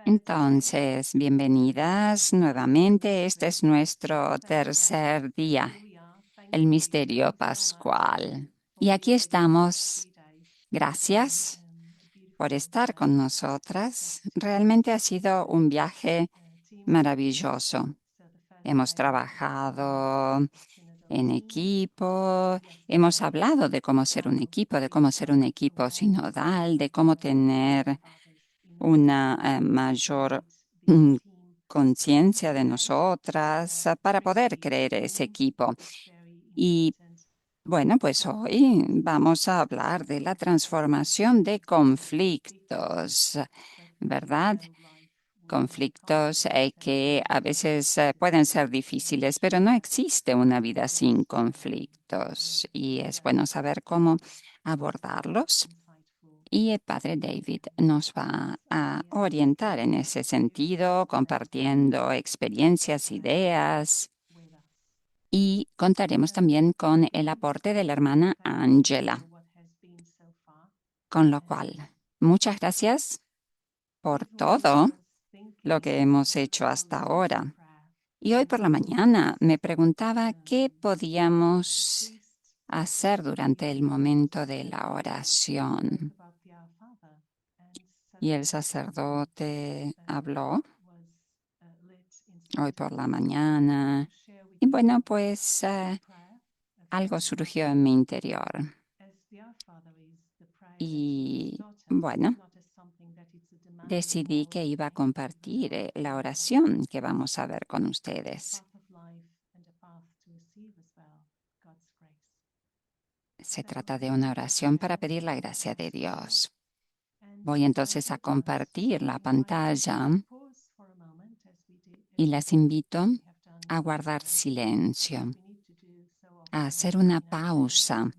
Entonces, bienvenidas nuevamente. Este es nuestro tercer día, el misterio pascual. Y aquí estamos. Gracias por estar con nosotras. Realmente ha sido un viaje maravilloso. Hemos trabajado en equipo, hemos hablado de cómo ser un equipo, de cómo ser un equipo sinodal, de cómo tener una mayor conciencia de nosotras para poder creer ese equipo. Y bueno, pues hoy vamos a hablar de la transformación de conflictos, ¿verdad? Conflictos que a veces pueden ser difíciles, pero no existe una vida sin conflictos y es bueno saber cómo abordarlos. Y el padre David nos va a orientar en ese sentido, compartiendo experiencias, ideas, y contaremos también con el aporte de la hermana Angela. Con lo cual, muchas gracias por todo lo que hemos hecho hasta ahora. Y hoy por la mañana me preguntaba qué podíamos hacer durante el momento de la oración. Y el sacerdote habló hoy por la mañana. Y bueno, pues algo surgió en mi interior. Y bueno, decidí que iba a compartir la oración que vamos a ver con ustedes. Se trata de una oración para pedir la gracia de Dios. Voy entonces a compartir la pantalla y las invito a guardar silencio, a hacer una pausa,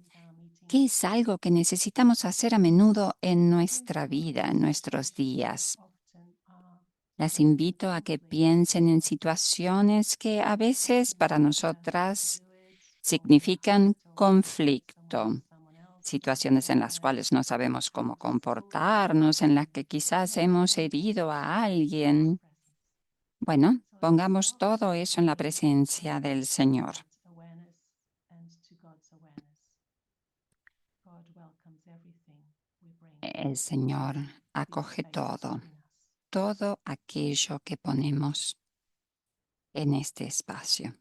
que es algo que necesitamos hacer a menudo en nuestra vida, en nuestros días. Las invito a que piensen en situaciones que a veces para nosotras significan conflicto, situaciones en las cuales no sabemos cómo comportarnos, en las que quizás hemos herido a alguien. Bueno, pongamos todo eso en la presencia del Señor. El Señor acoge todo, todo aquello que ponemos en este espacio.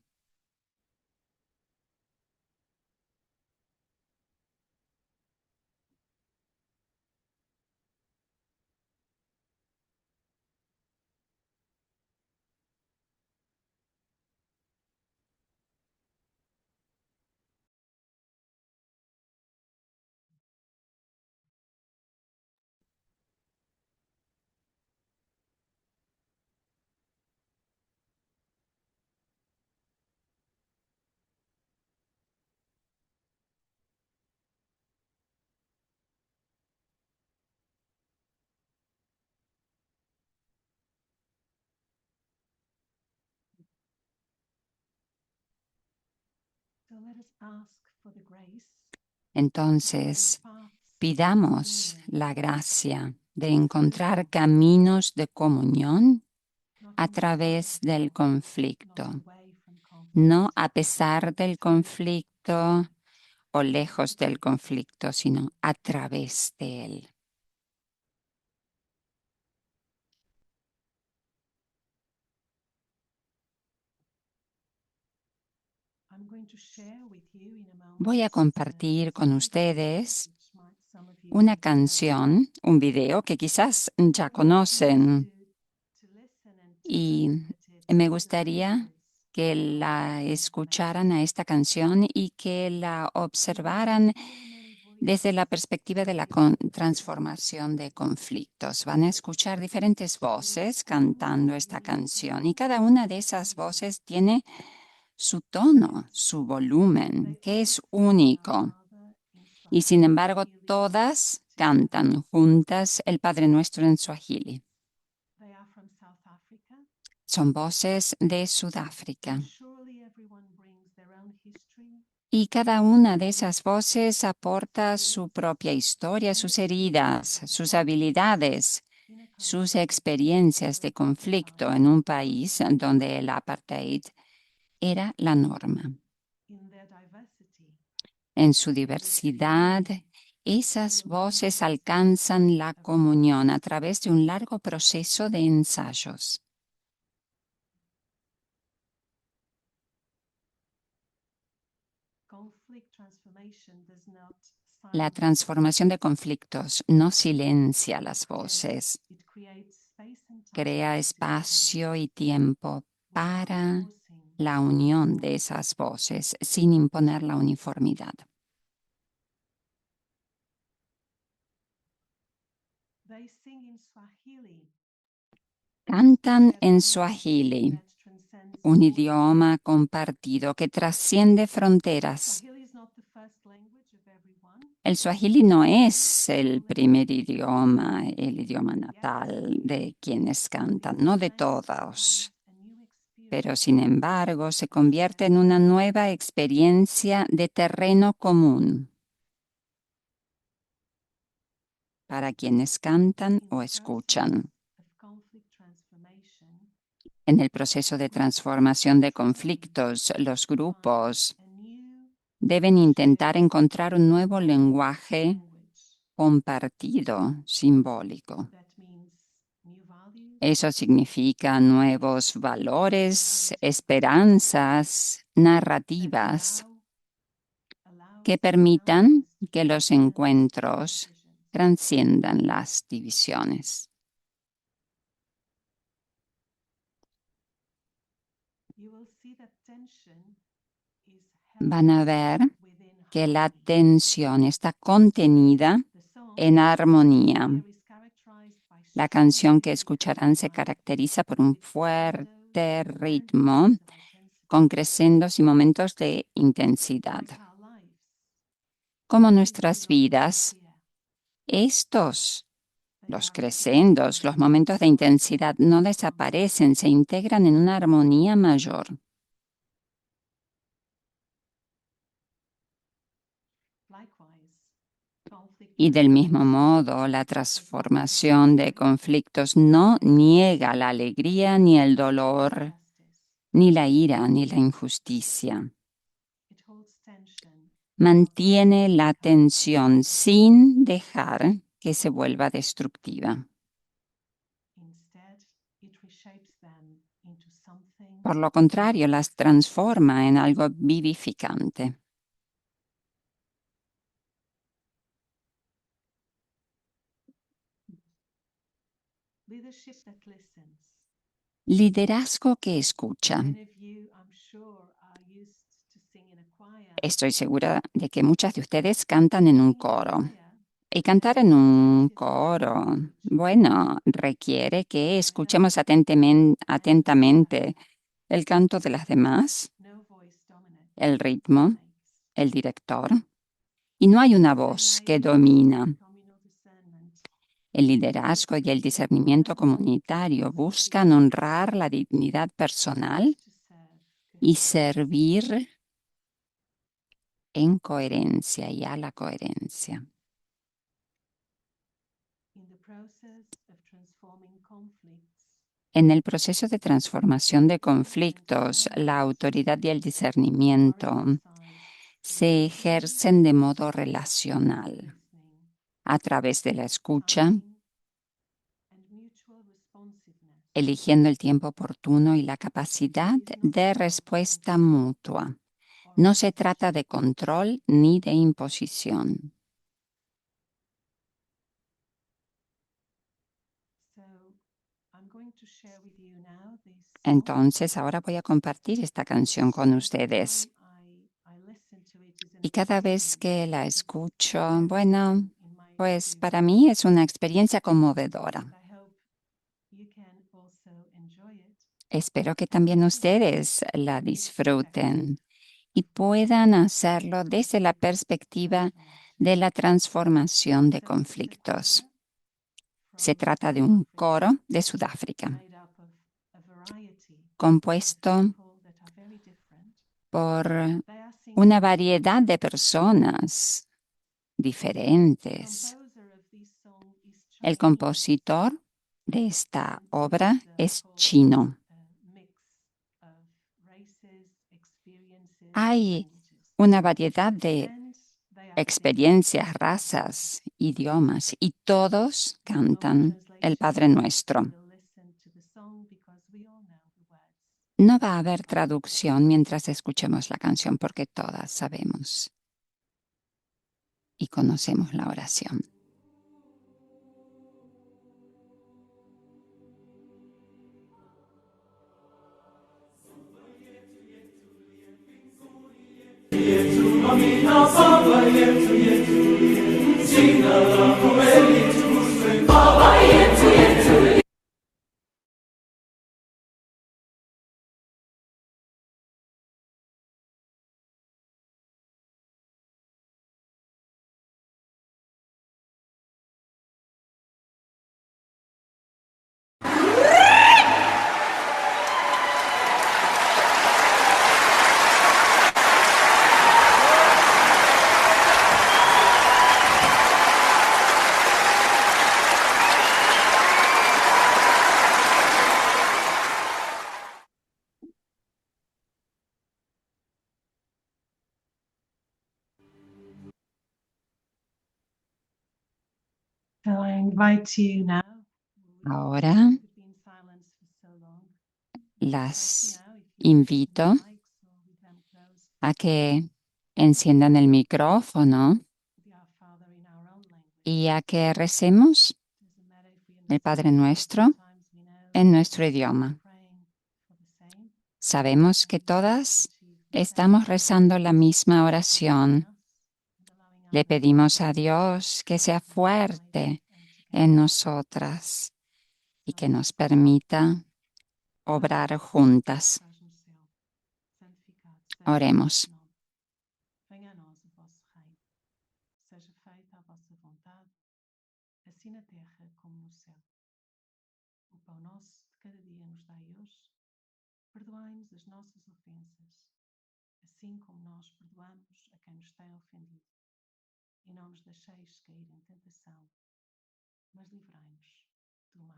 Entonces, pidamos la gracia de encontrar caminos de comunión a través del conflicto, no a pesar del conflicto o lejos del conflicto, sino a través de él. Voy a compartir con ustedes una canción, un video que quizás ya conocen y me gustaría que la escucharan a esta canción y que la observaran desde la perspectiva de la transformación de conflictos. Van a escuchar diferentes voces cantando esta canción y cada una de esas voces tiene su tono, su volumen, que es único. Y sin embargo, todas cantan juntas el Padre Nuestro en Swahili. Son voces de Sudáfrica. Y cada una de esas voces aporta su propia historia, sus heridas, sus habilidades, sus experiencias de conflicto en un país donde el apartheid era la norma. En su diversidad, esas voces alcanzan la comunión a través de un largo proceso de ensayos. La transformación de conflictos no silencia las voces, crea espacio y tiempo para la unión de esas voces sin imponer la uniformidad. Cantan en Swahili, un idioma compartido que trasciende fronteras. El Swahili no es el primer idioma, el idioma natal de quienes cantan, no de todos, pero sin embargo se convierte en una nueva experiencia de terreno común para quienes cantan o escuchan. En el proceso de transformación de conflictos, los grupos deben intentar encontrar un nuevo lenguaje compartido, simbólico. Eso significa nuevos valores, esperanzas, narrativas que permitan que los encuentros trasciendan las divisiones. Van a ver que la tensión está contenida en armonía. La canción que escucharán se caracteriza por un fuerte ritmo con crescendos y momentos de intensidad. Como nuestras vidas, los crescendos, los momentos de intensidad no desaparecen, se integran en una armonía mayor. Y del mismo modo, la transformación de conflictos no niega la alegría ni el dolor, ni la ira ni la injusticia. Mantiene la tensión sin dejar que se vuelva destructiva. Por lo contrario, las transforma en algo vivificante. Liderazgo que escucha. Estoy segura de que muchas de ustedes cantan en un coro. Y cantar en un coro, bueno, requiere que escuchemos atentamente el canto de las demás, el ritmo, el director, y no hay una voz que domina. El liderazgo y el discernimiento comunitario buscan honrar la dignidad personal y servir en coherencia y a la coherencia. En el proceso de transformación de conflictos, la autoridad y el discernimiento se ejercen de modo relacional, a través de la escucha, eligiendo el tiempo oportuno y la capacidad de respuesta mutua. No se trata de control ni de imposición. Entonces, ahora voy a compartir esta canción con ustedes. Y cada vez que la escucho, bueno, pues para mí es una experiencia conmovedora. Espero que también ustedes la disfruten y puedan hacerlo desde la perspectiva de la transformación de conflictos. Se trata de un coro de Sudáfrica, compuesto por una variedad de personas diferentes. El compositor de esta obra es chino. Hay una variedad de experiencias, razas, idiomas, y todos cantan el Padre Nuestro. No va a haber traducción mientras escuchemos la canción porque todas sabemos y conocemos la oración. Ahora las invito a que enciendan el micrófono y a que recemos el Padre Nuestro en nuestro idioma. Sabemos que todas estamos rezando la misma oración. Le pedimos a Dios que sea fuerte en nosotras y que nos permita obrar juntas. Oremos. Perdoai-nos as nossas ofensas, assim como nós perdoamos a quem nos tem ofendido. E não nos deixeis cair em tentação, mas livrai-nos do mal.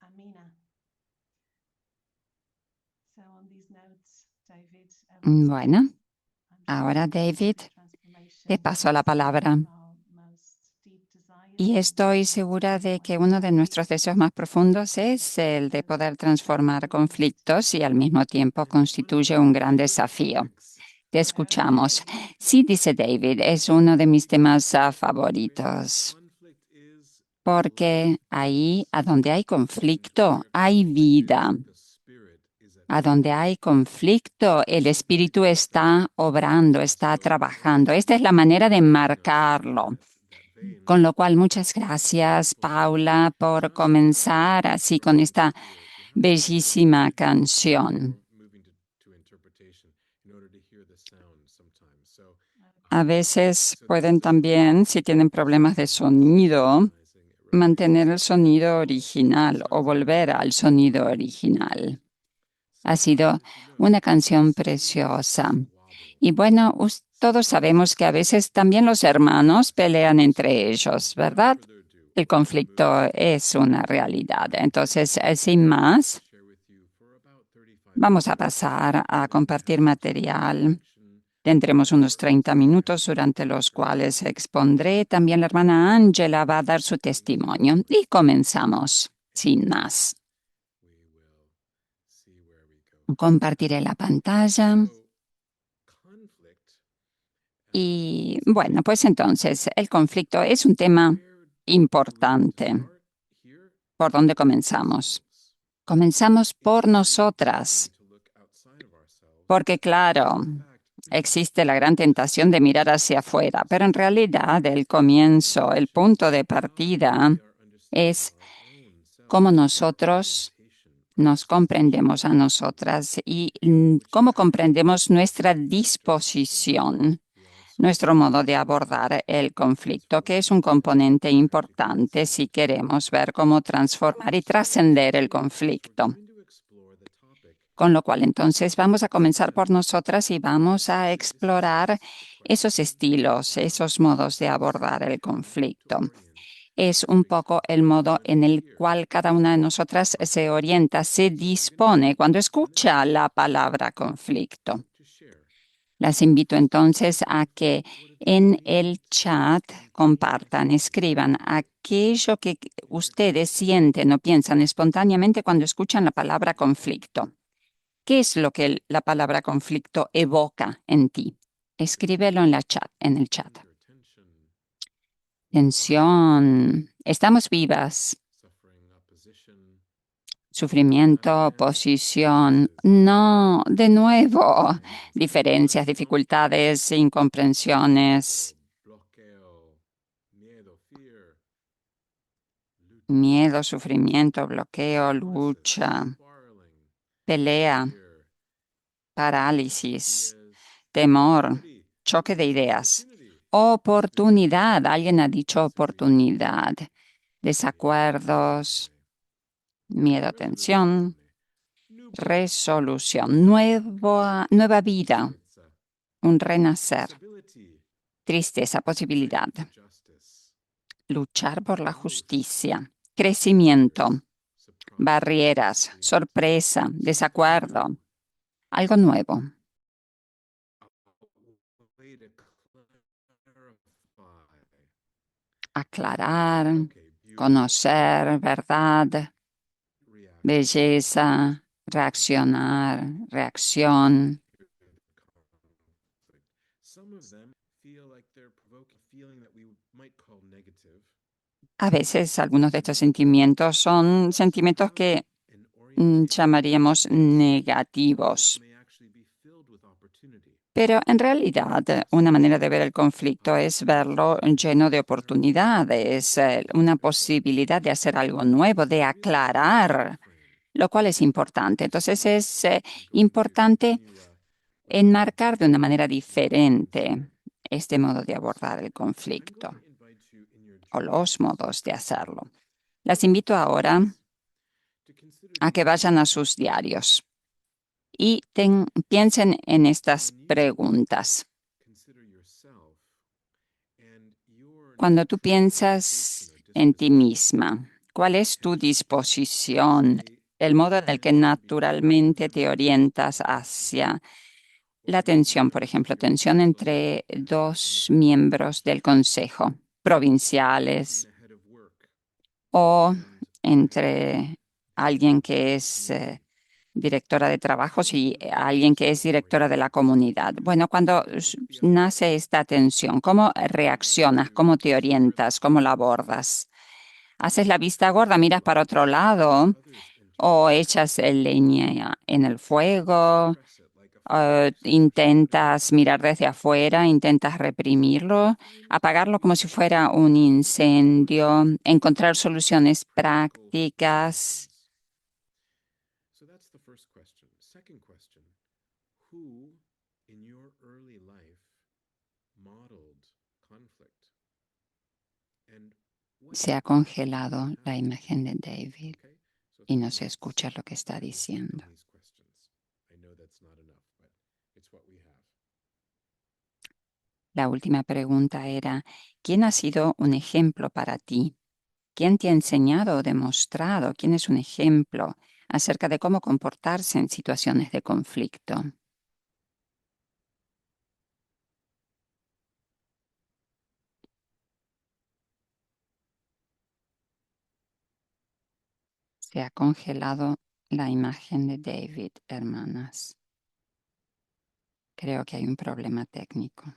Amina. So on these notes, David, Bueno, ahora David, te paso la palabra. Y estoy segura de que uno de nuestros deseos más profundos es el de poder transformar conflictos y al mismo tiempo constituye un gran desafío. Te escuchamos. Sí, dice David, es uno de mis temas favoritos. Porque ahí, a donde hay conflicto, hay vida. A donde hay conflicto, el espíritu está obrando, está trabajando. Esta es la manera de marcarlo. Con lo cual, muchas gracias, Paula, por comenzar así con esta bellísima canción. A veces pueden también, si tienen problemas de sonido, mantener el sonido original o volver al sonido original. Ha sido una canción preciosa. Y bueno, todos sabemos que a veces también los hermanos pelean entre ellos, ¿verdad? El conflicto es una realidad. Entonces, sin más, vamos a pasar a compartir material. Tendremos unos 30 minutos durante los cuales expondré. También la hermana Ángela va a dar su testimonio. Y comenzamos, sin más. Compartiré la pantalla. Y bueno, pues entonces, el conflicto es un tema importante. ¿Por dónde comenzamos? Comenzamos por nosotras. Porque claro, existe la gran tentación de mirar hacia afuera, pero en realidad el comienzo, el punto de partida es cómo nosotros nos comprendemos a nosotras y cómo comprendemos nuestra disposición nuestro modo de abordar el conflicto, que es un componente importante si queremos ver cómo transformar y trascender el conflicto. Con lo cual, entonces, vamos a comenzar por nosotras y vamos a explorar esos estilos, esos modos de abordar el conflicto. Es un poco el modo en el cual cada una de nosotras se orienta, se dispone cuando escucha la palabra conflicto. Las invito entonces a que en el chat compartan, escriban aquello que ustedes sienten o piensan espontáneamente cuando escuchan la palabra conflicto. ¿Qué es lo que la palabra conflicto evoca en ti? Escríbelo en el chat. Tensión. Estamos vivas. Sufrimiento, oposición. No, de nuevo. Diferencias, dificultades, incomprensiones. Miedo, sufrimiento, bloqueo, lucha, pelea, parálisis, temor, choque de ideas. Oportunidad. Alguien ha dicho oportunidad. Desacuerdos, miedo, tensión, resolución, nueva vida, un renacer, tristeza, posibilidad, luchar por la justicia, crecimiento, barreras, sorpresa, desacuerdo, algo nuevo. Aclarar, conocer, verdad, belleza, reaccionar, reacción. A veces algunos de estos sentimientos son sentimientos que llamaríamos negativos. Pero en realidad, una manera de ver el conflicto es verlo lleno de oportunidades, una posibilidad de hacer algo nuevo, de aclarar, lo cual es importante. Entonces es importante enmarcar de una manera diferente este modo de abordar el conflicto o los modos de hacerlo. Las invito ahora a que vayan a sus diarios y piensen en estas preguntas. Cuando tú piensas en ti misma, ¿cuál es tu disposición, el modo en el que naturalmente te orientas hacia la tensión, por ejemplo, tensión entre dos miembros del consejo, provinciales, o entre alguien que es directora de trabajos y alguien que es directora de la comunidad? Bueno, cuando nace esta tensión, ¿cómo reaccionas? ¿Cómo te orientas? ¿Cómo la abordas? ¿Haces la vista gorda, miras para otro lado o echas leña en el fuego? ¿Intentas mirar desde afuera? ¿Intentas reprimirlo? ¿Apagarlo como si fuera un incendio? ¿Encontrar soluciones prácticas? Se ha congelado la imagen de David y no se escucha lo que está diciendo. La última pregunta era, ¿quién ha sido un ejemplo para ti? ¿Quién te ha enseñado o demostrado? ¿Quién es un ejemplo acerca de cómo comportarse en situaciones de conflicto? Se ha congelado la imagen de David, hermanas. Creo que hay un problema técnico.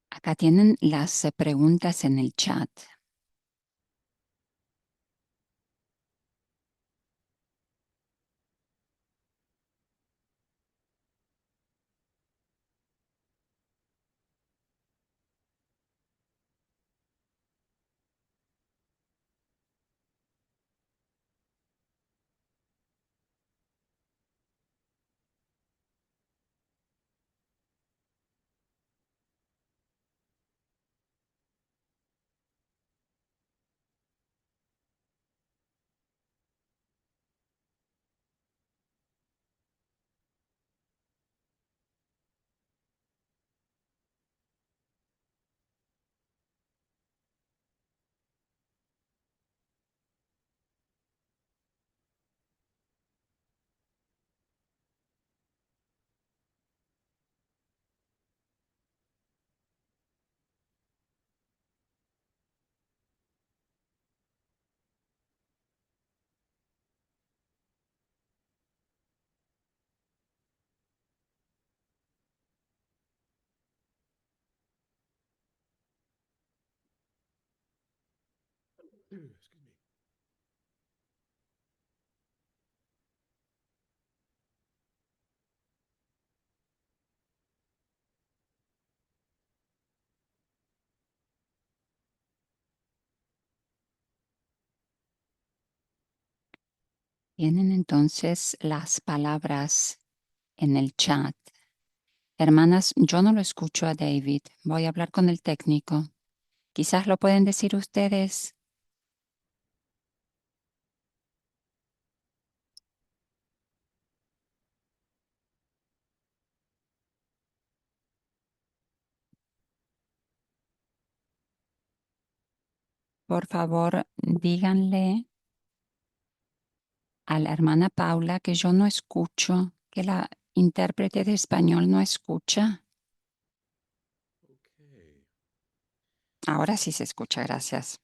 Acá tienen las preguntas en el chat. Tienen entonces las palabras en el chat. Hermanas, yo no lo escucho a David. Voy a hablar con el técnico. Quizás lo pueden decir ustedes. Por favor, díganle a la hermana Paula que yo no escucho, que la intérprete de español no escucha. Ahora sí se escucha, gracias.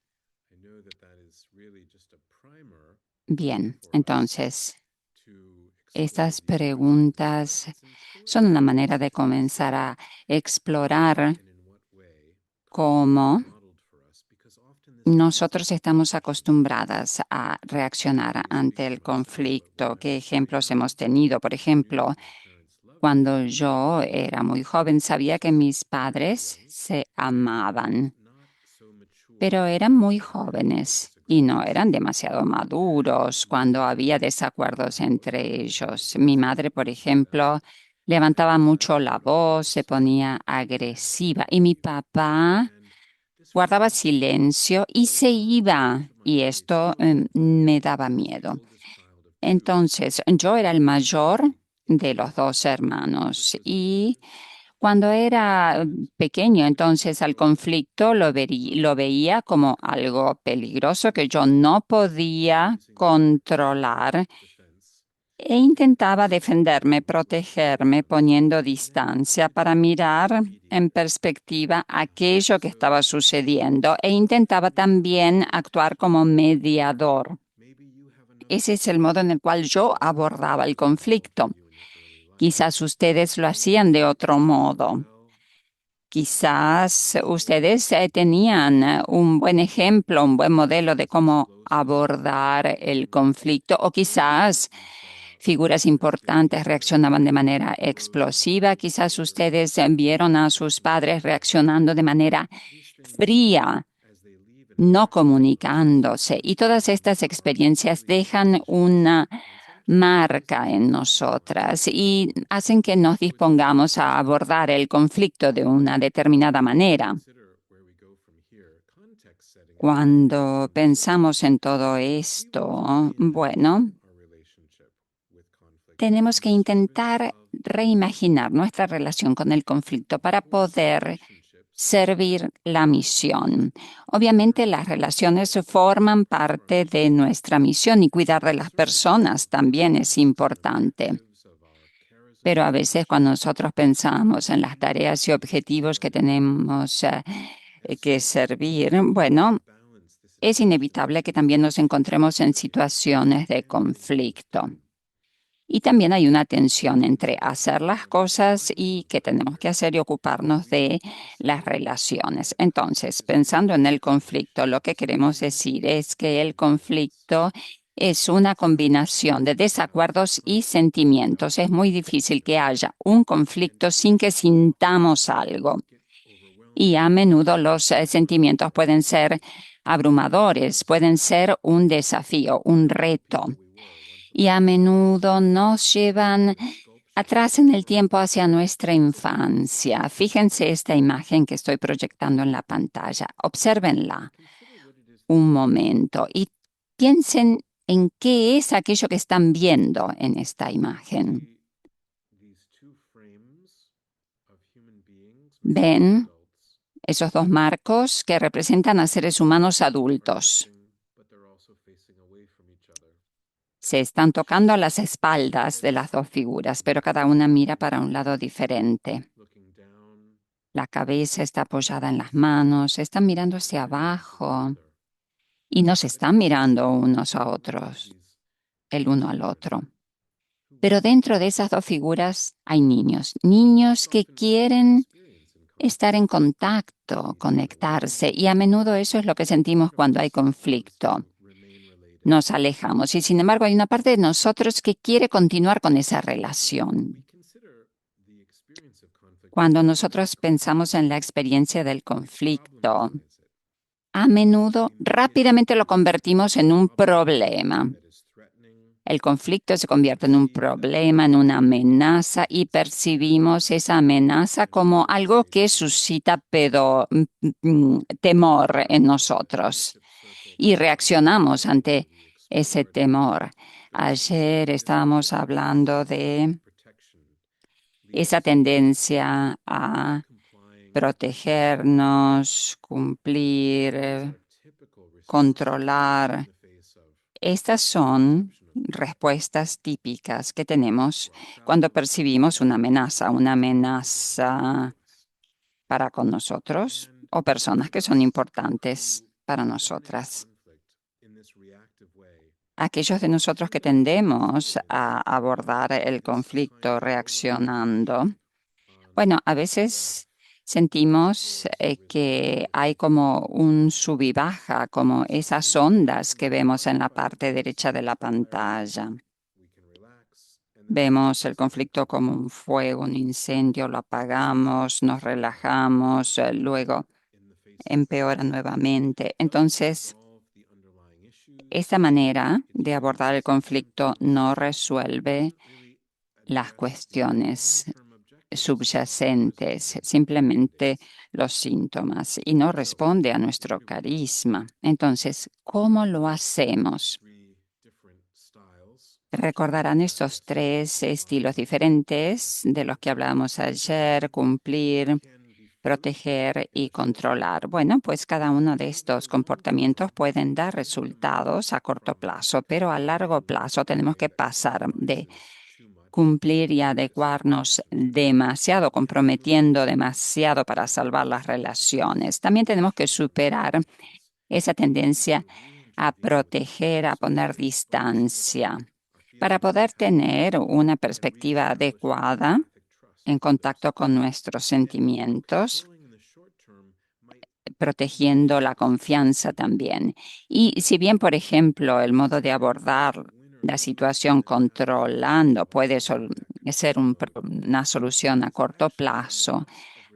Bien, entonces, estas preguntas son una manera de comenzar a explorar cómo nosotros estamos acostumbradas a reaccionar ante el conflicto. ¿Qué ejemplos hemos tenido? Por ejemplo, cuando yo era muy joven, sabía que mis padres se amaban, pero eran muy jóvenes y no eran demasiado maduros cuando había desacuerdos entre ellos. Mi madre, por ejemplo, levantaba mucho la voz, se ponía agresiva y mi papá guardaba silencio y se iba, y esto me daba miedo. Entonces, yo era el mayor de los dos hermanos y cuando era pequeño, entonces al conflicto lo veía como algo peligroso que yo no podía controlar e intentaba defenderme, protegerme, poniendo distancia para mirar en perspectiva aquello que estaba sucediendo e intentaba también actuar como mediador. Ese es el modo en el cual yo abordaba el conflicto. Quizás ustedes lo hacían de otro modo. Quizás ustedes tenían un buen ejemplo, un buen modelo de cómo abordar el conflicto, o quizás figuras importantes reaccionaban de manera explosiva. Quizás ustedes vieron a sus padres reaccionando de manera fría, no comunicándose. Y todas estas experiencias dejan una marca en nosotras y hacen que nos dispongamos a abordar el conflicto de una determinada manera. Cuando pensamos en todo esto, bueno, tenemos que intentar reimaginar nuestra relación con el conflicto para poder servir la misión. Obviamente las relaciones forman parte de nuestra misión y cuidar de las personas también es importante. Pero a veces cuando nosotros pensamos en las tareas y objetivos que tenemos que servir, bueno, es inevitable que también nos encontremos en situaciones de conflicto. Y también hay una tensión entre hacer las cosas y que tenemos que hacer y ocuparnos de las relaciones. Entonces, pensando en el conflicto, lo que queremos decir es que el conflicto es una combinación de desacuerdos y sentimientos. Es muy difícil que haya un conflicto sin que sintamos algo. Y a menudo los sentimientos pueden ser abrumadores, pueden ser un desafío, un reto y a menudo nos llevan atrás en el tiempo hacia nuestra infancia. Fíjense esta imagen que estoy proyectando en la pantalla. Obsérvenla un momento y piensen en qué es aquello que están viendo en esta imagen. ¿Ven esos dos marcos que representan a seres humanos adultos? Se están tocando a las espaldas de las dos figuras, pero cada una mira para un lado diferente. La cabeza está apoyada en las manos, están mirando hacia abajo y no se están mirando unos a otros, el uno al otro. Pero dentro de esas dos figuras hay niños, niños que quieren estar en contacto, conectarse, y a menudo eso es lo que sentimos cuando hay conflicto. Nos alejamos y sin embargo hay una parte de nosotros que quiere continuar con esa relación. Cuando nosotros pensamos en la experiencia del conflicto, a menudo rápidamente lo convertimos en un problema. El conflicto se convierte en un problema, en una amenaza y percibimos esa amenaza como algo que suscita temor en nosotros y reaccionamos ante ese temor. Ayer estábamos hablando de esa tendencia a protegernos, cumplir, controlar. Estas son respuestas típicas que tenemos cuando percibimos una amenaza para con nosotros o personas que son importantes para nosotras. Aquellos de nosotros que tendemos a abordar el conflicto reaccionando, bueno, a veces sentimos que hay como un sub y baja, como esas ondas que vemos en la parte derecha de la pantalla. Vemos el conflicto como un fuego, un incendio, lo apagamos, nos relajamos, luego empeora nuevamente. Entonces, esta manera de abordar el conflicto no resuelve las cuestiones subyacentes, simplemente los síntomas, y no responde a nuestro carisma. Entonces, ¿cómo lo hacemos? Recordarán estos tres estilos diferentes de los que hablábamos ayer: cumplir, proteger y controlar. Bueno, pues cada uno de estos comportamientos pueden dar resultados a corto plazo, pero a largo plazo tenemos que pasar de cumplir y adecuarnos demasiado, comprometiendo demasiado para salvar las relaciones. También tenemos que superar esa tendencia a proteger, a poner distancia, para poder tener una perspectiva adecuada en contacto con nuestros sentimientos, protegiendo la confianza también. Y si bien, por ejemplo, el modo de abordar la situación controlando puede ser una solución a corto plazo,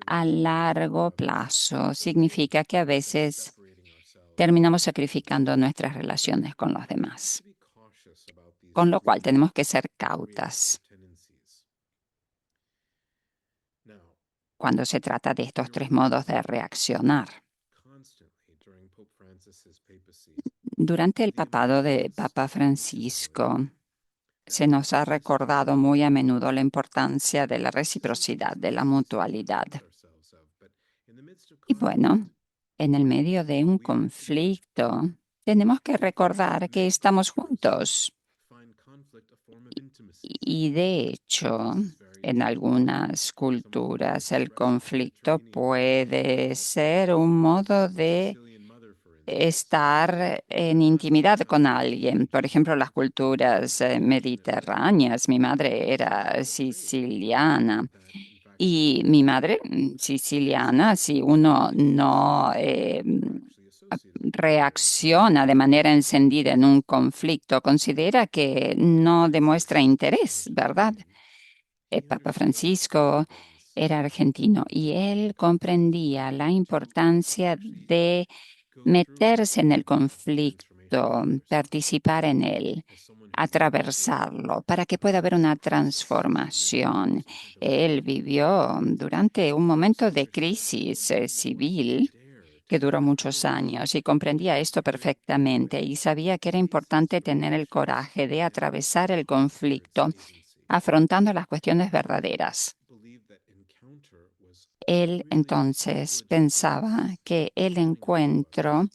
a largo plazo significa que a veces terminamos sacrificando nuestras relaciones con los demás, con lo cual tenemos que ser cautas cuando se trata de estos tres modos de reaccionar. Durante el papado de Papa Francisco, se nos ha recordado muy a menudo la importancia de la reciprocidad, de la mutualidad. Y bueno, en el medio de un conflicto, tenemos que recordar que estamos juntos. Y de hecho, en algunas culturas el conflicto puede ser un modo de estar en intimidad con alguien. Por ejemplo, las culturas mediterráneas. Mi madre era siciliana. Y mi madre siciliana, si uno no reacciona de manera encendida en un conflicto, considera que no demuestra interés, ¿verdad? El Papa Francisco era argentino y él comprendía la importancia de meterse en el conflicto, participar en él, atravesarlo, para que pueda haber una transformación. Él vivió durante un momento de crisis civil que duró muchos años y comprendía esto perfectamente y sabía que era importante tener el coraje de atravesar el conflicto afrontando las cuestiones verdaderas. Él entonces pensaba que el encuentro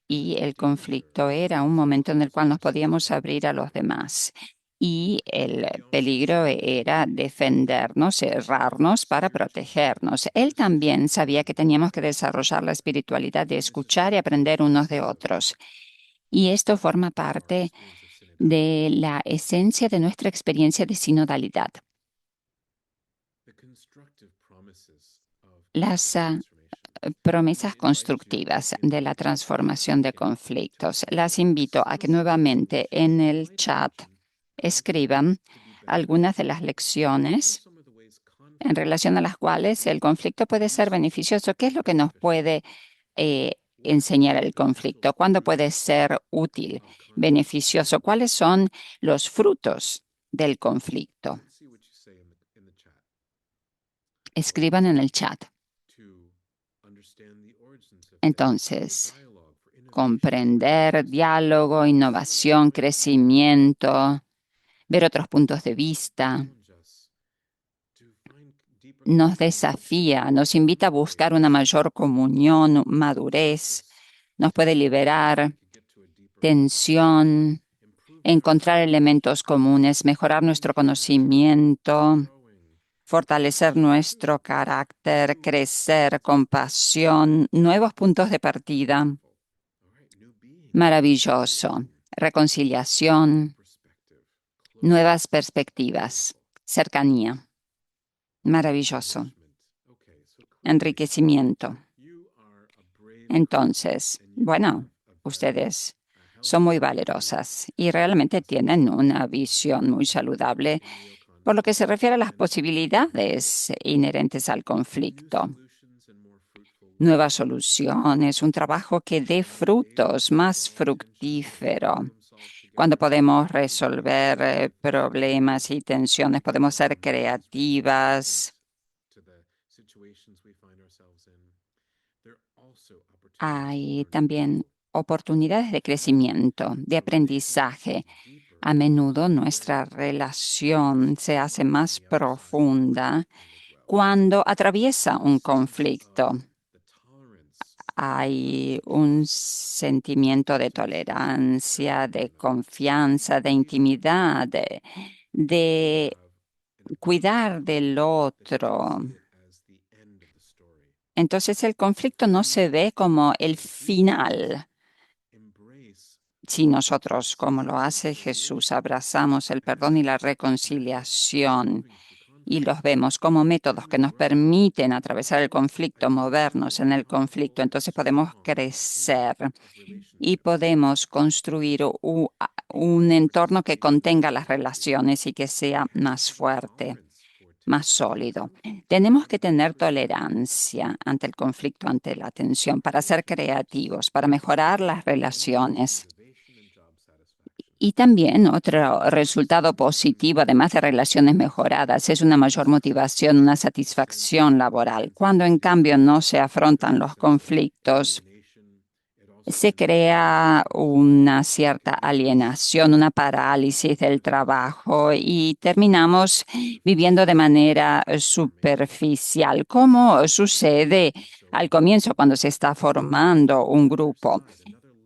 y el conflicto era un momento en el cual nos podíamos abrir a los demás. Y el peligro era defendernos, cerrarnos para protegernos. Él también sabía que teníamos que desarrollar la espiritualidad de escuchar y aprender unos de otros. Y esto forma parte de la esencia de nuestra experiencia de sinodalidad. las promesas constructivas de la transformación de conflictos. Las invito a que nuevamente en el chat escriban algunas de las lecciones en relación a las cuales el conflicto puede ser beneficioso. ¿Qué es lo que nos puede enseñar el conflicto? ¿Cuándo puede ser útil, beneficioso? ¿Cuáles son los frutos del conflicto? Escriban en el chat. Entonces, comprender, diálogo, innovación, crecimiento, ver otros puntos de vista, nos desafía, nos invita a buscar una mayor comunión, madurez, nos puede liberar tensión, encontrar elementos comunes, mejorar nuestro conocimiento, fortalecer nuestro carácter, crecer, compasión, nuevos puntos de partida. Maravilloso. Reconciliación, nuevas perspectivas, cercanía. Maravilloso. Enriquecimiento. Entonces, bueno, ustedes son muy valerosas y realmente tienen una visión muy saludable por lo que se refiere a las posibilidades inherentes al conflicto. Nuevas soluciones, un trabajo que dé frutos, más fructífero. Cuando podemos resolver problemas y tensiones, podemos ser creativas. Hay también oportunidades de crecimiento, de aprendizaje. A menudo nuestra relación se hace más profunda cuando atraviesa un conflicto. Hay un sentimiento de tolerancia, de confianza, de intimidad, de cuidar del otro. Entonces el conflicto no se ve como el final. Si nosotros, como lo hace Jesús, abrazamos el perdón y la reconciliación y los vemos como métodos que nos permiten atravesar el conflicto, movernos en el conflicto, entonces podemos crecer y podemos construir un entorno que contenga las relaciones y que sea más fuerte, más sólido. Tenemos que tener tolerancia ante el conflicto, ante la tensión, para ser creativos, para mejorar las relaciones. Y también otro resultado positivo, además de relaciones mejoradas, es una mayor motivación, una satisfacción laboral. Cuando en cambio no se afrontan los conflictos, se crea una cierta alienación, una parálisis del trabajo y terminamos viviendo de manera superficial, como sucede al comienzo cuando se está formando un grupo.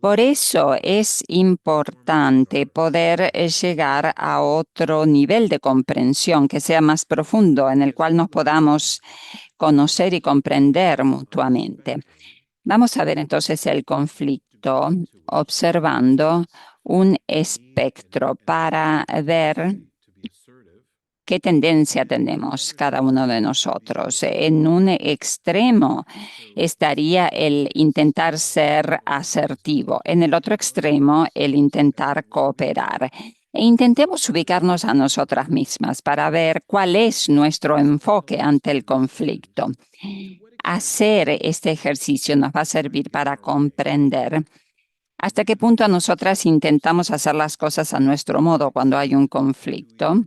Por eso es importante poder llegar a otro nivel de comprensión que sea más profundo, en el cual nos podamos conocer y comprender mutuamente. Vamos a ver entonces el conflicto observando un espectro para ver qué tendencia tenemos cada uno de nosotros. En un extremo estaría el intentar ser asertivo, en el otro extremo el intentar cooperar. E intentemos ubicarnos a nosotras mismas para ver cuál es nuestro enfoque ante el conflicto. Hacer este ejercicio nos va a servir para comprender hasta qué punto nosotras intentamos hacer las cosas a nuestro modo cuando hay un conflicto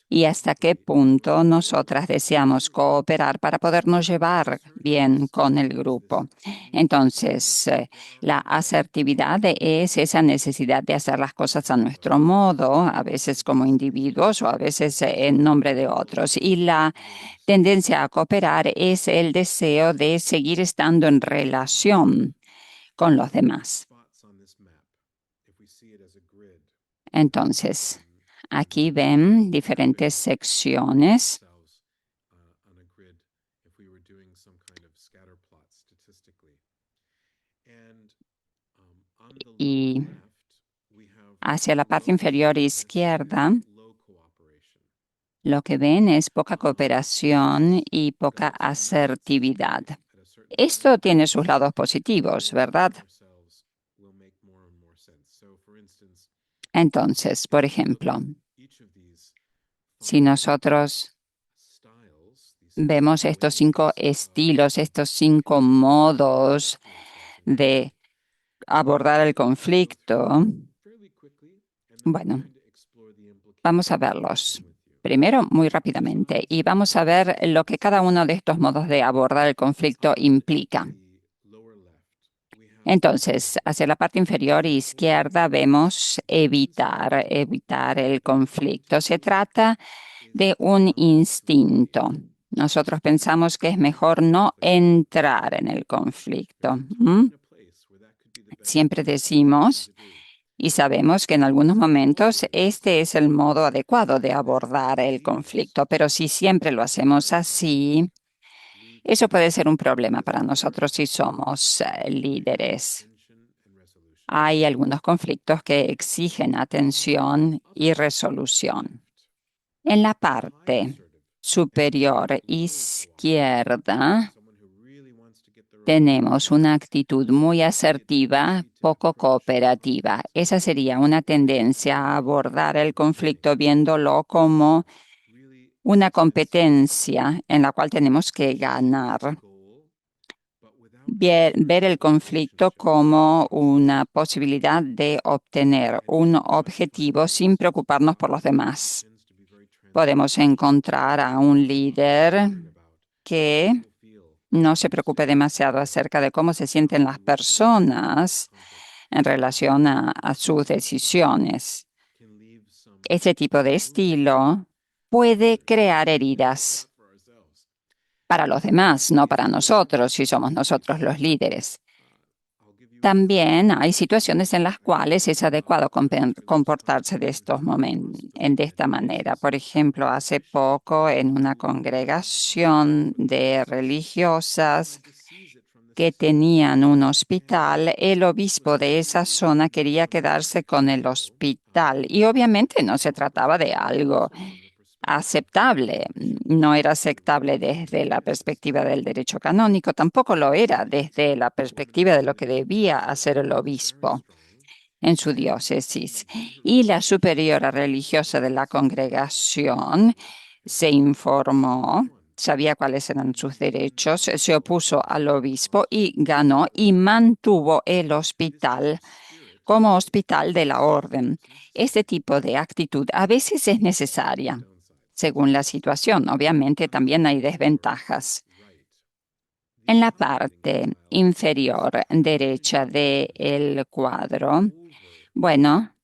y hasta qué punto nosotras deseamos cooperar para podernos llevar bien con el grupo. Entonces, la asertividad es esa necesidad de hacer las cosas a nuestro modo, a veces como individuos o a veces en nombre de otros. Y la tendencia a cooperar es el deseo de seguir estando en relación con los demás. Entonces, aquí ven diferentes secciones y hacia la parte inferior izquierda Lo que ven es poca cooperación y poca asertividad. Esto tiene sus lados positivos, ¿verdad? Entonces, por ejemplo, si nosotros vemos estos 5 estilos, estos 5 modos de abordar el conflicto, bueno, vamos a verlos. Primero, muy rápidamente, y vamos a ver lo que cada uno de estos modos de abordar el conflicto implica. Entonces, hacia la parte inferior izquierda vemos evitar el conflicto. Se trata de un instinto. Nosotros pensamos que es mejor no entrar en el conflicto. Siempre decimos y sabemos que en algunos momentos este es el modo adecuado de abordar el conflicto, pero si siempre lo hacemos así, eso puede ser un problema para nosotros si somos líderes. Hay algunos conflictos que exigen atención y resolución. En la parte superior izquierda tenemos una actitud muy asertiva, poco cooperativa. Esa sería una tendencia a abordar el conflicto viéndolo como una competencia en la cual tenemos que ganar. Ver el conflicto como una posibilidad de obtener un objetivo sin preocuparnos por los demás. Podemos encontrar a un líder que no se preocupe demasiado acerca de cómo se sienten las personas en relación a sus decisiones. Ese tipo de estilo puede crear heridas para los demás, no para nosotros, si somos nosotros los líderes. También hay situaciones en las cuales es adecuado comportarse de de esta manera. Por ejemplo, hace poco en una congregación de religiosas que tenían un hospital, el obispo de esa zona quería quedarse con el hospital y obviamente no se trataba de algo aceptable. No era aceptable desde la perspectiva del derecho canónico, tampoco lo era desde la perspectiva de lo que debía hacer el obispo en su diócesis. Y la superiora religiosa de la congregación se informó, sabía cuáles eran sus derechos, se opuso al obispo y ganó y mantuvo el hospital como hospital de la orden. Este tipo de actitud a veces es necesaria según la situación. Obviamente también hay desventajas. En la parte inferior derecha del cuadro, bueno,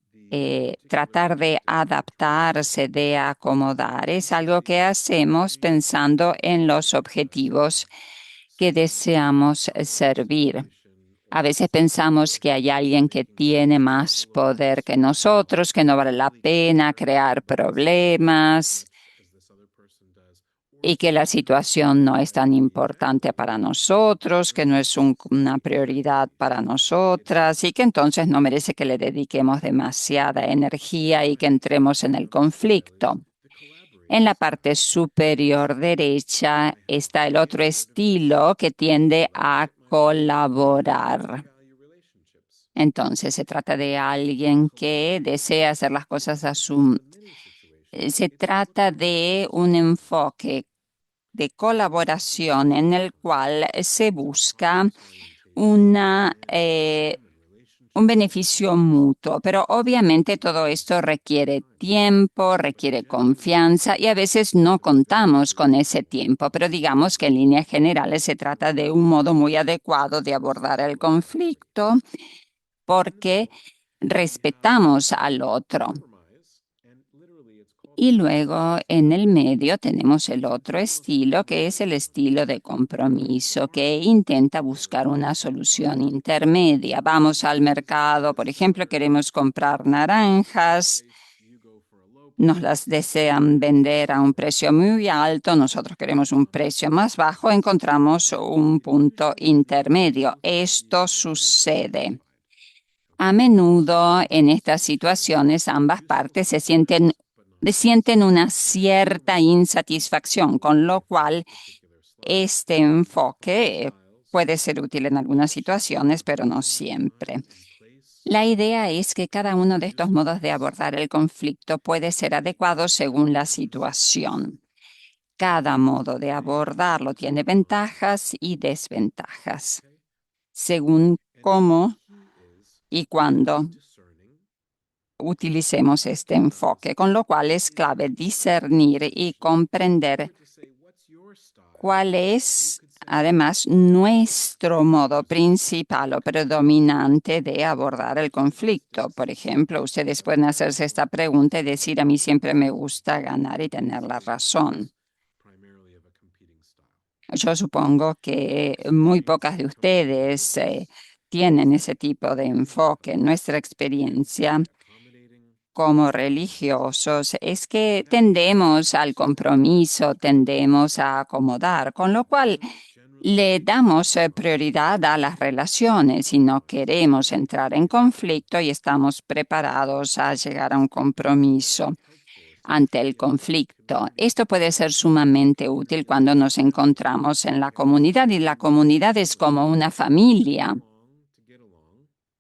tratar de adaptarse, de acomodar, es algo que hacemos pensando en los objetivos que deseamos servir. A veces pensamos que hay alguien que tiene más poder que nosotros, que no vale la pena crear problemas y que la situación no es tan importante para nosotros, que no es una prioridad para nosotras y que entonces no merece que le dediquemos demasiada energía y que entremos en el conflicto. En la parte superior derecha está el otro estilo que tiende a colaborar. Entonces se trata de alguien que desea hacer las cosas a su... Se trata de un enfoque de colaboración en el cual se busca una, un beneficio mutuo, pero obviamente todo esto requiere tiempo, requiere confianza y a veces no contamos con ese tiempo, pero digamos que en líneas generales se trata de un modo muy adecuado de abordar el conflicto porque respetamos al otro. Y luego en el medio tenemos el otro estilo, que es el estilo de compromiso, que intenta buscar una solución intermedia. Vamos al mercado, por ejemplo, queremos comprar naranjas, nos las desean vender a un precio muy alto, nosotros queremos un precio más bajo, encontramos un punto intermedio. Esto sucede. A menudo en estas situaciones ambas partes se sienten sienten una cierta insatisfacción, con lo cual este enfoque puede ser útil en algunas situaciones, pero no siempre. La idea es que cada uno de estos modos de abordar el conflicto puede ser adecuado según la situación. Cada modo de abordarlo tiene ventajas y desventajas, según cómo y cuándo utilicemos este enfoque, con lo cual es clave discernir y comprender cuál es, además, nuestro modo principal o predominante de abordar el conflicto. Por ejemplo, ustedes pueden hacerse esta pregunta y decir, a mí siempre me gusta ganar y tener la razón. Yo supongo que muy pocas de ustedes tienen ese tipo de enfoque. Nuestra experiencia como religiosos es que tendemos al compromiso, tendemos a acomodar, con lo cual le damos prioridad a las relaciones y no queremos entrar en conflicto y estamos preparados a llegar a un compromiso ante el conflicto. Esto puede ser sumamente útil cuando nos encontramos en la comunidad y la comunidad es como una familia.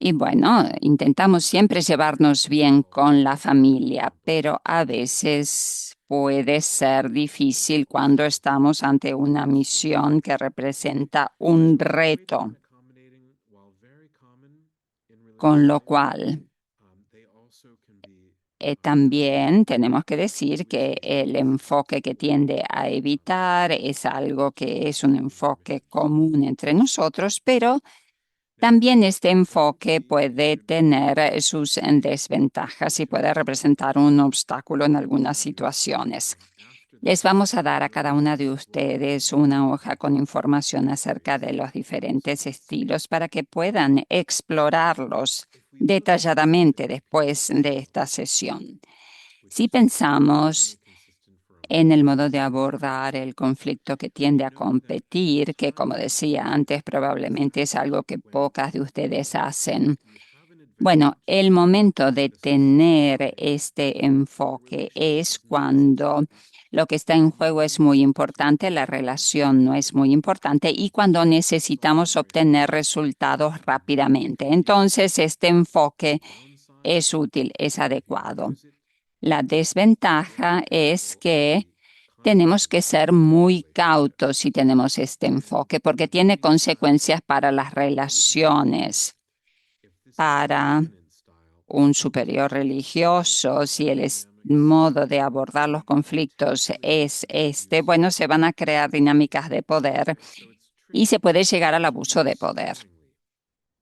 Y bueno, intentamos siempre llevarnos bien con la familia, pero a veces puede ser difícil cuando estamos ante una misión que representa un reto, con lo cual también tenemos que decir que el enfoque que tiende a evitar es algo que es un enfoque común entre nosotros, pero también este enfoque puede tener sus desventajas y puede representar un obstáculo en algunas situaciones. Les vamos a dar a cada una de ustedes una hoja con información acerca de los diferentes estilos para que puedan explorarlos detalladamente después de esta sesión. Si pensamos en el modo de abordar el conflicto que tiende a competir, que como decía antes, probablemente es algo que pocas de ustedes hacen. Bueno, el momento de tener este enfoque es cuando lo que está en juego es muy importante, la relación no es muy importante y cuando necesitamos obtener resultados rápidamente. Entonces, este enfoque es útil, es adecuado. La desventaja es que tenemos que ser muy cautos si tenemos este enfoque, porque tiene consecuencias para las relaciones, para un superior religioso, si modo de abordar los conflictos es este, bueno, se van a crear dinámicas de poder y se puede llegar al abuso de poder.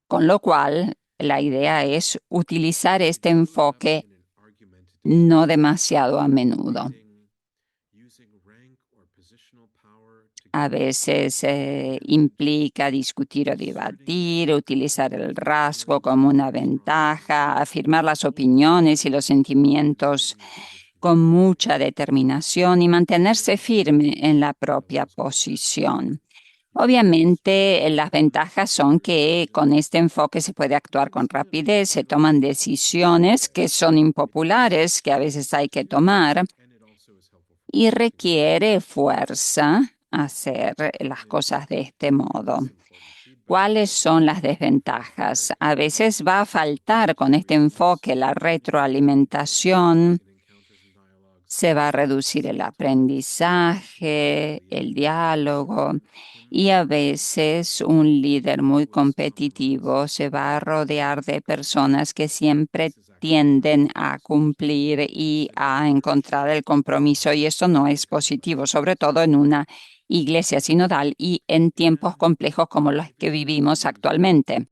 Con lo cual, la idea es utilizar este enfoque no demasiado a menudo. A veces implica discutir o debatir, utilizar el rasgo como una ventaja, afirmar las opiniones y los sentimientos con mucha determinación y mantenerse firme en la propia posición. Obviamente, las ventajas son que con este enfoque se puede actuar con rapidez, se toman decisiones que son impopulares, que a veces hay que tomar, y requiere fuerza hacer las cosas de este modo. ¿Cuáles son las desventajas? A veces va a faltar con este enfoque la retroalimentación, se va a reducir el aprendizaje, el diálogo y a veces un líder muy competitivo se va a rodear de personas que siempre tienden a cumplir y a encontrar el compromiso y eso no es positivo, sobre todo en una iglesia sinodal y en tiempos complejos como los que vivimos actualmente.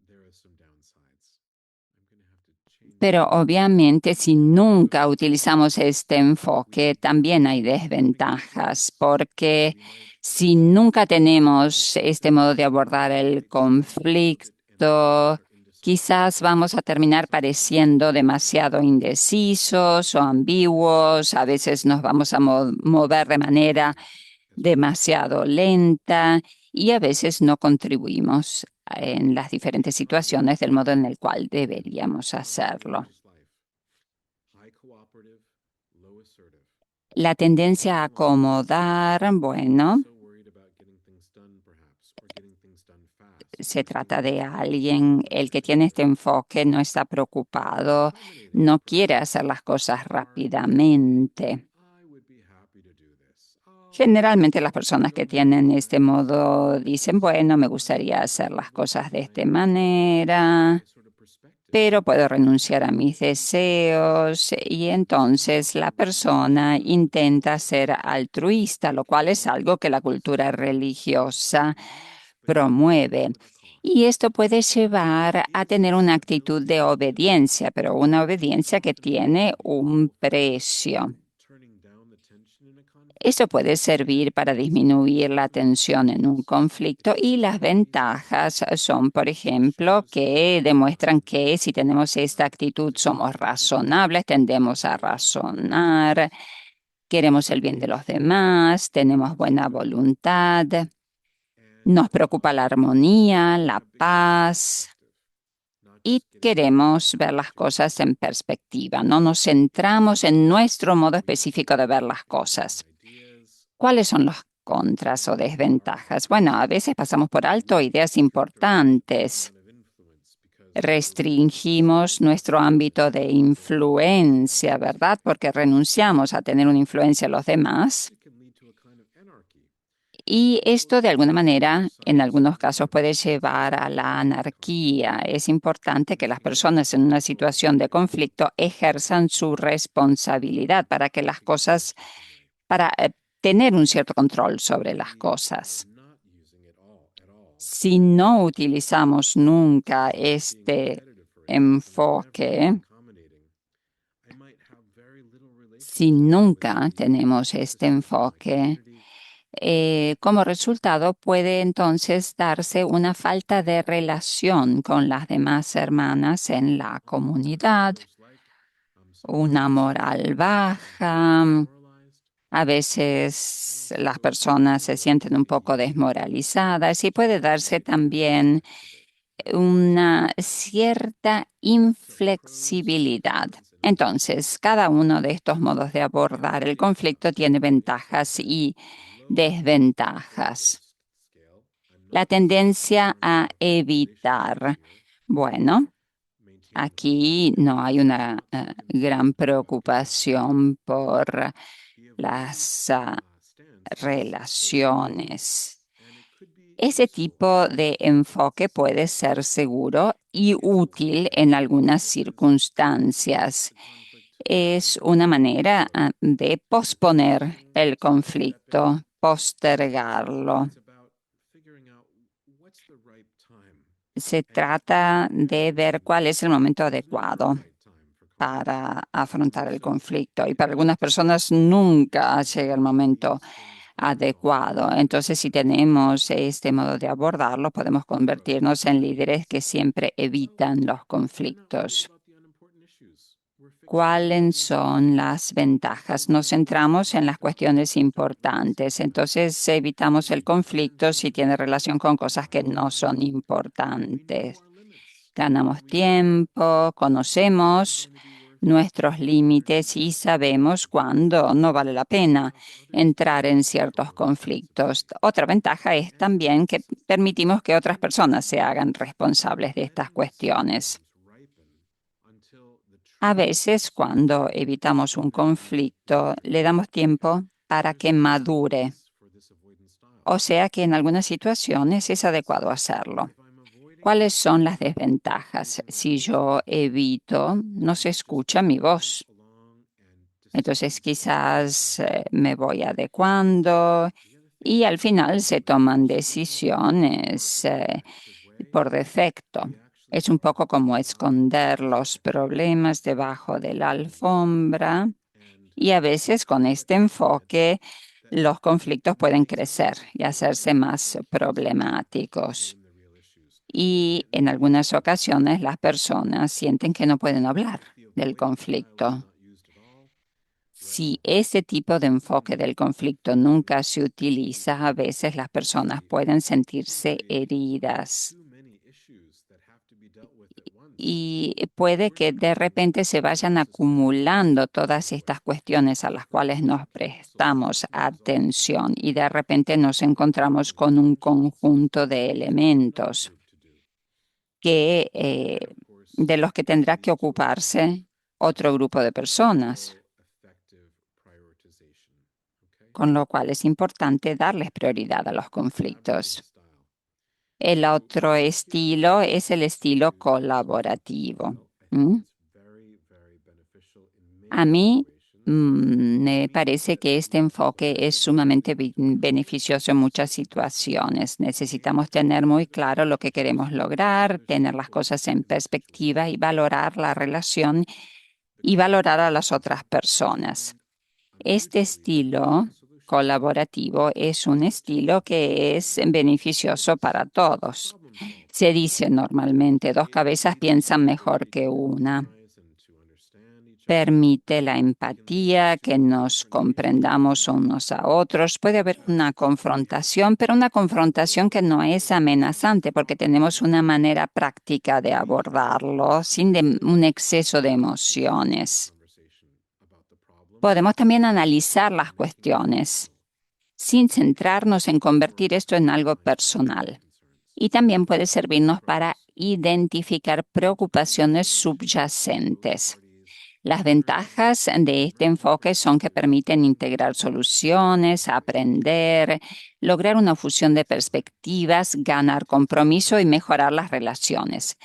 Pero obviamente si nunca utilizamos este enfoque, también hay desventajas, porque si nunca tenemos este modo de abordar el conflicto, quizás vamos a terminar pareciendo demasiado indecisos o ambiguos, a veces nos vamos a mover de manera demasiado lenta y a veces no contribuimos en las diferentes situaciones del modo en el cual deberíamos hacerlo. La tendencia a acomodar, bueno, se trata de alguien, el que tiene este enfoque no está preocupado, no quiere hacer las cosas rápidamente. Generalmente las personas que tienen este modo dicen, bueno, me gustaría hacer las cosas de esta manera, pero puedo renunciar a mis deseos y entonces la persona intenta ser altruista, lo cual es algo que la cultura religiosa promueve. Y esto puede llevar a tener una actitud de obediencia, pero una obediencia que tiene un precio. Esto puede servir para disminuir la tensión en un conflicto y las ventajas son, por ejemplo, que demuestran que si tenemos esta actitud somos razonables, tendemos a razonar, queremos el bien de los demás, tenemos buena voluntad, nos preocupa la armonía, la paz y queremos ver las cosas en perspectiva. No nos centramos en nuestro modo específico de ver las cosas. ¿Cuáles son los contras o desventajas? Bueno, a veces pasamos por alto ideas importantes. Restringimos nuestro ámbito de influencia, ¿verdad? Porque renunciamos a tener una influencia en los demás. Y esto, de alguna manera, en algunos casos puede llevar a la anarquía. Es importante que las personas en una situación de conflicto ejerzan su responsabilidad para que las cosas, para tener un cierto control sobre las cosas. Si no utilizamos nunca este enfoque, si nunca tenemos este enfoque, como resultado puede entonces darse una falta de relación con las demás hermanas en la comunidad, una moral baja. A veces las personas se sienten un poco desmoralizadas y puede darse también una cierta inflexibilidad. Entonces, cada uno de estos modos de abordar el conflicto tiene ventajas y desventajas. La tendencia a evitar. Bueno, aquí no hay una gran preocupación por las relaciones. Ese tipo de enfoque puede ser seguro y útil en algunas circunstancias. Es una manera de posponer el conflicto, postergarlo. Se trata de ver cuál es el momento adecuado para afrontar el conflicto. Y para algunas personas nunca llega el momento adecuado. Entonces, si tenemos este modo de abordarlo, podemos convertirnos en líderes que siempre evitan los conflictos. ¿Cuáles son las ventajas? Nos centramos en las cuestiones importantes. Entonces, evitamos el conflicto si tiene relación con cosas que no son importantes. Ganamos tiempo, conocemos nuestros límites y sabemos cuándo no vale la pena entrar en ciertos conflictos. Otra ventaja es también que permitimos que otras personas se hagan responsables de estas cuestiones. A veces, cuando evitamos un conflicto, le damos tiempo para que madure. O sea que en algunas situaciones es adecuado hacerlo. ¿Cuáles son las desventajas? Si yo evito, no se escucha mi voz. Entonces quizás me voy adecuando y al final se toman decisiones por defecto. Es un poco como esconder los problemas debajo de la alfombra y a veces con este enfoque los conflictos pueden crecer y hacerse más problemáticos. Y en algunas ocasiones las personas sienten que no pueden hablar del conflicto. Si ese tipo de enfoque del conflicto nunca se utiliza, a veces las personas pueden sentirse heridas y puede que de repente se vayan acumulando todas estas cuestiones a las cuales nos prestamos atención y de repente nos encontramos con un conjunto de elementos que, de los que tendrá que ocuparse otro grupo de personas, con lo cual es importante darles prioridad a los conflictos. El otro estilo es el estilo colaborativo. ¿Mm? A mí me parece que este enfoque es sumamente beneficioso en muchas situaciones. Necesitamos tener muy claro lo que queremos lograr, tener las cosas en perspectiva y valorar la relación y valorar a las otras personas. Este estilo colaborativo es un estilo que es beneficioso para todos. Se dice normalmente, dos cabezas piensan mejor que una. Permite la empatía, que nos comprendamos unos a otros. Puede haber una confrontación, pero una confrontación que no es amenazante porque tenemos una manera práctica de abordarlo sin un exceso de emociones. Podemos también analizar las cuestiones sin centrarnos en convertir esto en algo personal. Y también puede servirnos para identificar preocupaciones subyacentes. Las ventajas de este enfoque son que permiten integrar soluciones, aprender, lograr una fusión de perspectivas, ganar compromiso y mejorar las relaciones.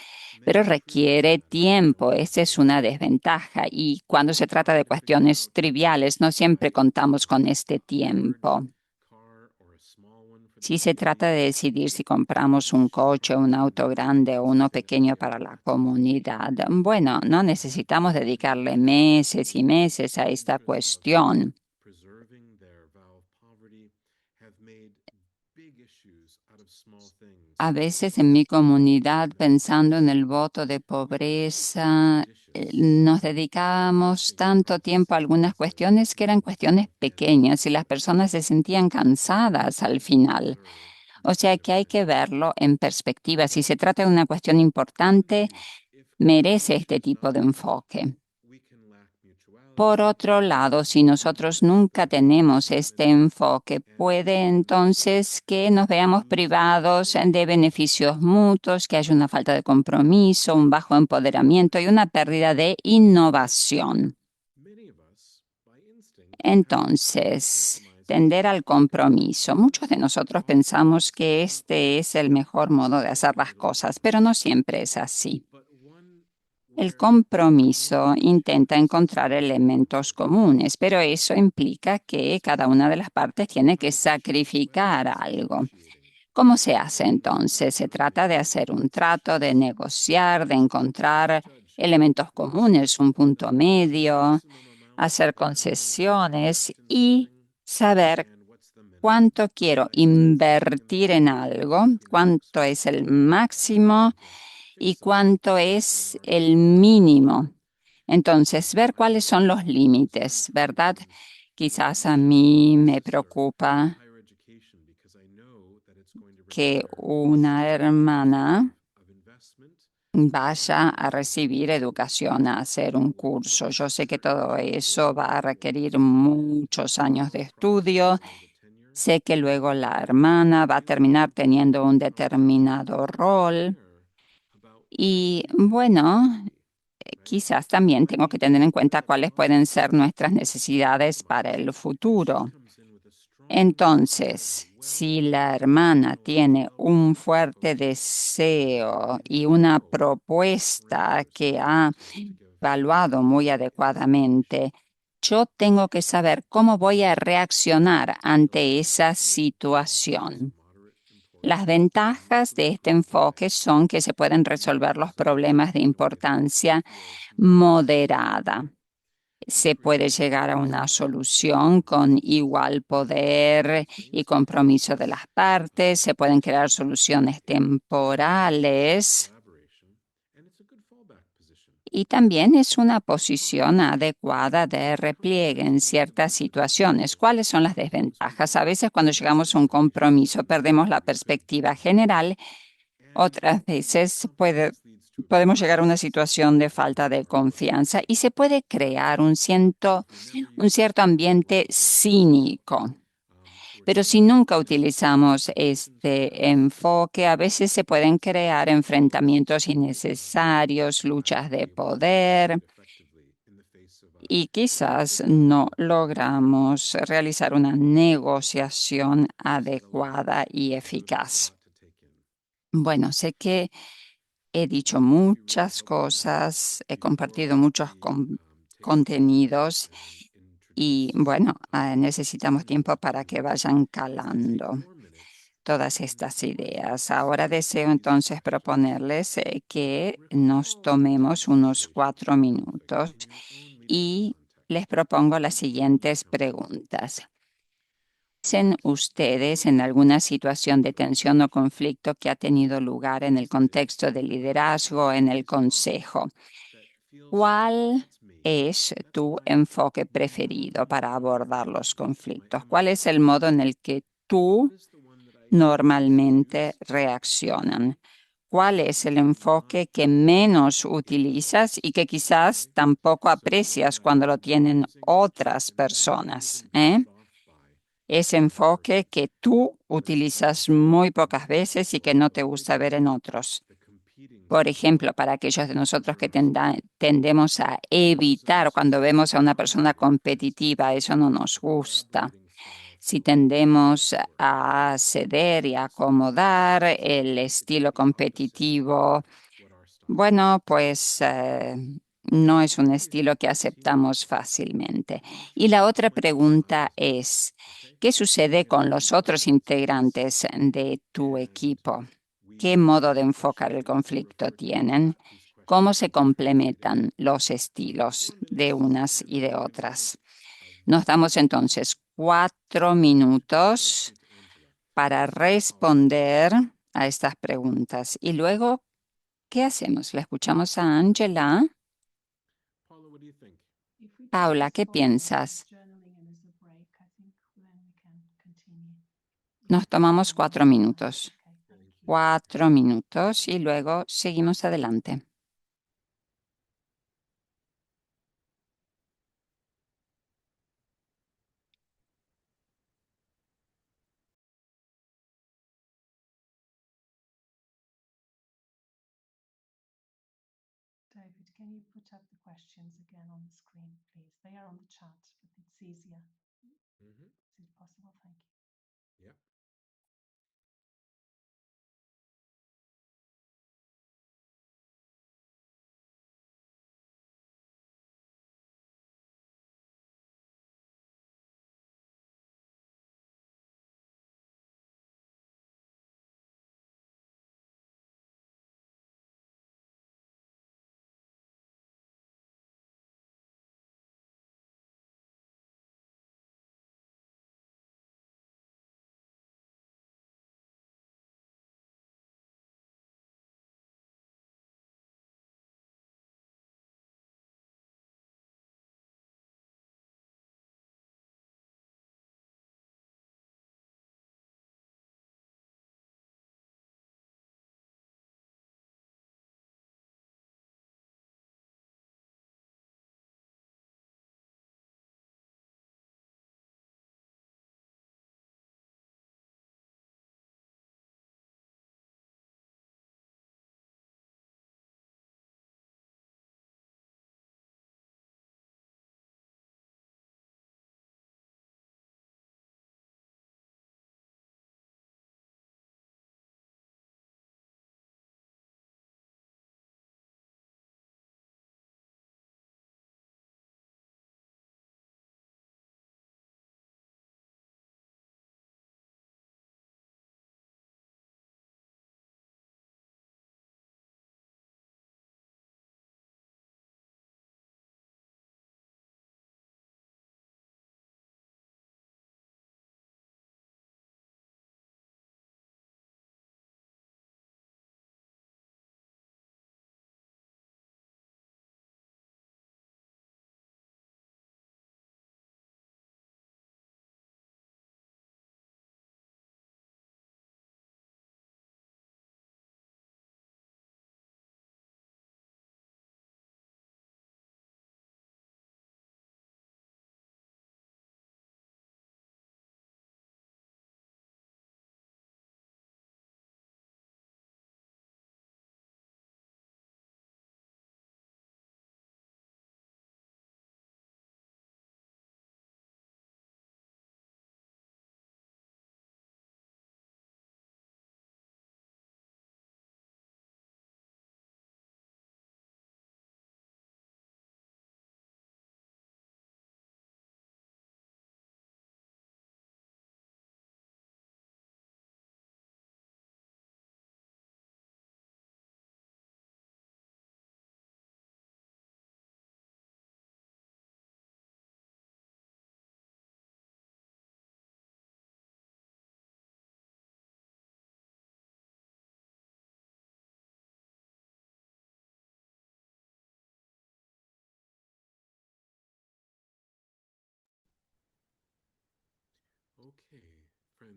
Pero requiere tiempo, esa es una desventaja. Y cuando se trata de cuestiones triviales, no siempre contamos con este tiempo. Si se trata de decidir si compramos un coche, un auto grande o uno pequeño para la comunidad, bueno, no necesitamos dedicarle meses y meses a esta cuestión. A veces en mi comunidad, pensando en el voto de pobreza, nos dedicábamos tanto tiempo a algunas cuestiones que eran cuestiones pequeñas y las personas se sentían cansadas al final. O sea que hay que verlo en perspectiva. Si se trata de una cuestión importante, merece este tipo de enfoque. Por otro lado, si nosotros nunca tenemos este enfoque, puede entonces que nos veamos privados de beneficios mutuos, que haya una falta de compromiso, un bajo empoderamiento y una pérdida de innovación. Entonces, tender al compromiso. Muchos de nosotros pensamos que este es el mejor modo de hacer las cosas, pero no siempre es así. El compromiso intenta encontrar elementos comunes, pero eso implica que cada una de las partes tiene que sacrificar algo. ¿Cómo se hace entonces? Se trata de hacer un trato, de negociar, de encontrar elementos comunes, un punto medio, hacer concesiones y saber cuánto quiero invertir en algo, cuánto es el máximo y cuánto es el mínimo. Entonces, ver cuáles son los límites, ¿verdad? Quizás a mí me preocupa que una hermana vaya a recibir educación, a hacer un curso. Yo sé que todo eso va a requerir muchos años de estudio. Sé que luego la hermana va a terminar teniendo un determinado rol. Y bueno, quizás también tengo que tener en cuenta cuáles pueden ser nuestras necesidades para el futuro. Entonces, si la hermana tiene un fuerte deseo y una propuesta que ha evaluado muy adecuadamente, yo tengo que saber cómo voy a reaccionar ante esa situación. Las ventajas de este enfoque son que se pueden resolver los problemas de importancia moderada. Se puede llegar a una solución con igual poder y compromiso de las partes. Se pueden crear soluciones temporales. Y también es una posición adecuada de repliegue en ciertas situaciones. ¿Cuáles son las desventajas? A veces cuando llegamos a un compromiso perdemos la perspectiva general. Otras veces puede podemos llegar a una situación de falta de confianza y se puede crear un cierto ambiente cínico. Pero si nunca utilizamos este enfoque, a veces se pueden crear enfrentamientos innecesarios, luchas de poder y quizás no logramos realizar una negociación adecuada y eficaz. Bueno, sé que he dicho muchas cosas, he compartido muchos contenidos y bueno, necesitamos tiempo para que vayan calando todas estas ideas. Ahora deseo entonces proponerles que nos tomemos unos 4 minutos y les propongo las siguientes preguntas. ¿Piensen ustedes en alguna situación de tensión o conflicto que ha tenido lugar en el contexto del liderazgo en el consejo? ¿Cuál es tu enfoque preferido para abordar los conflictos? ¿Cuál es el modo en el que tú normalmente reaccionan? ¿Cuál es el enfoque que menos utilizas y que quizás tampoco aprecias cuando lo tienen otras personas? Ese enfoque que tú utilizas muy pocas veces y que no te gusta ver en otros. Por ejemplo, para aquellos de nosotros que tendemos a evitar cuando vemos a una persona competitiva, eso no nos gusta. Si tendemos a ceder y a acomodar el estilo competitivo, bueno, pues no es un estilo que aceptamos fácilmente. Y la otra pregunta es, ¿qué sucede con los otros integrantes de tu equipo? ¿Qué modo de enfocar el conflicto tienen? ¿Cómo se complementan los estilos de unas y de otras? Nos damos entonces 4 minutos para responder a estas preguntas. Y luego, ¿qué hacemos? ¿La escuchamos a Angela? If we take Paula, this ¿qué 4 minutes piensas? journaling and as a break, I think then we can continue. Nos tomamos 4 minutos. Okay, thank you. 4 minutos y luego seguimos adelante. David, can you put up the questions again on the screen, please? They are on the chat, but it's easier. Is it possible? Thank you.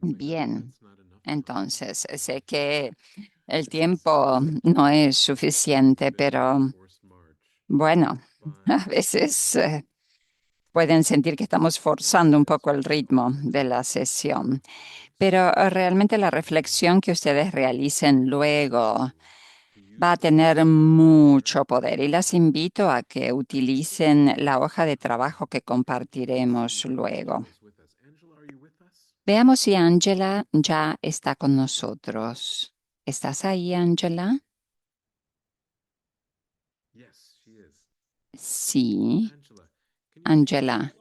Bien, entonces sé que el tiempo no es suficiente, pero bueno, a veces pueden sentir que estamos forzando un poco el ritmo de la sesión. Pero realmente la reflexión que ustedes realicen luego va a tener mucho poder y las invito a que utilicen la hoja de trabajo que compartiremos luego. Veamos si Angela ya está con nosotros. ¿Estás ahí, Angela? Sí, Angela.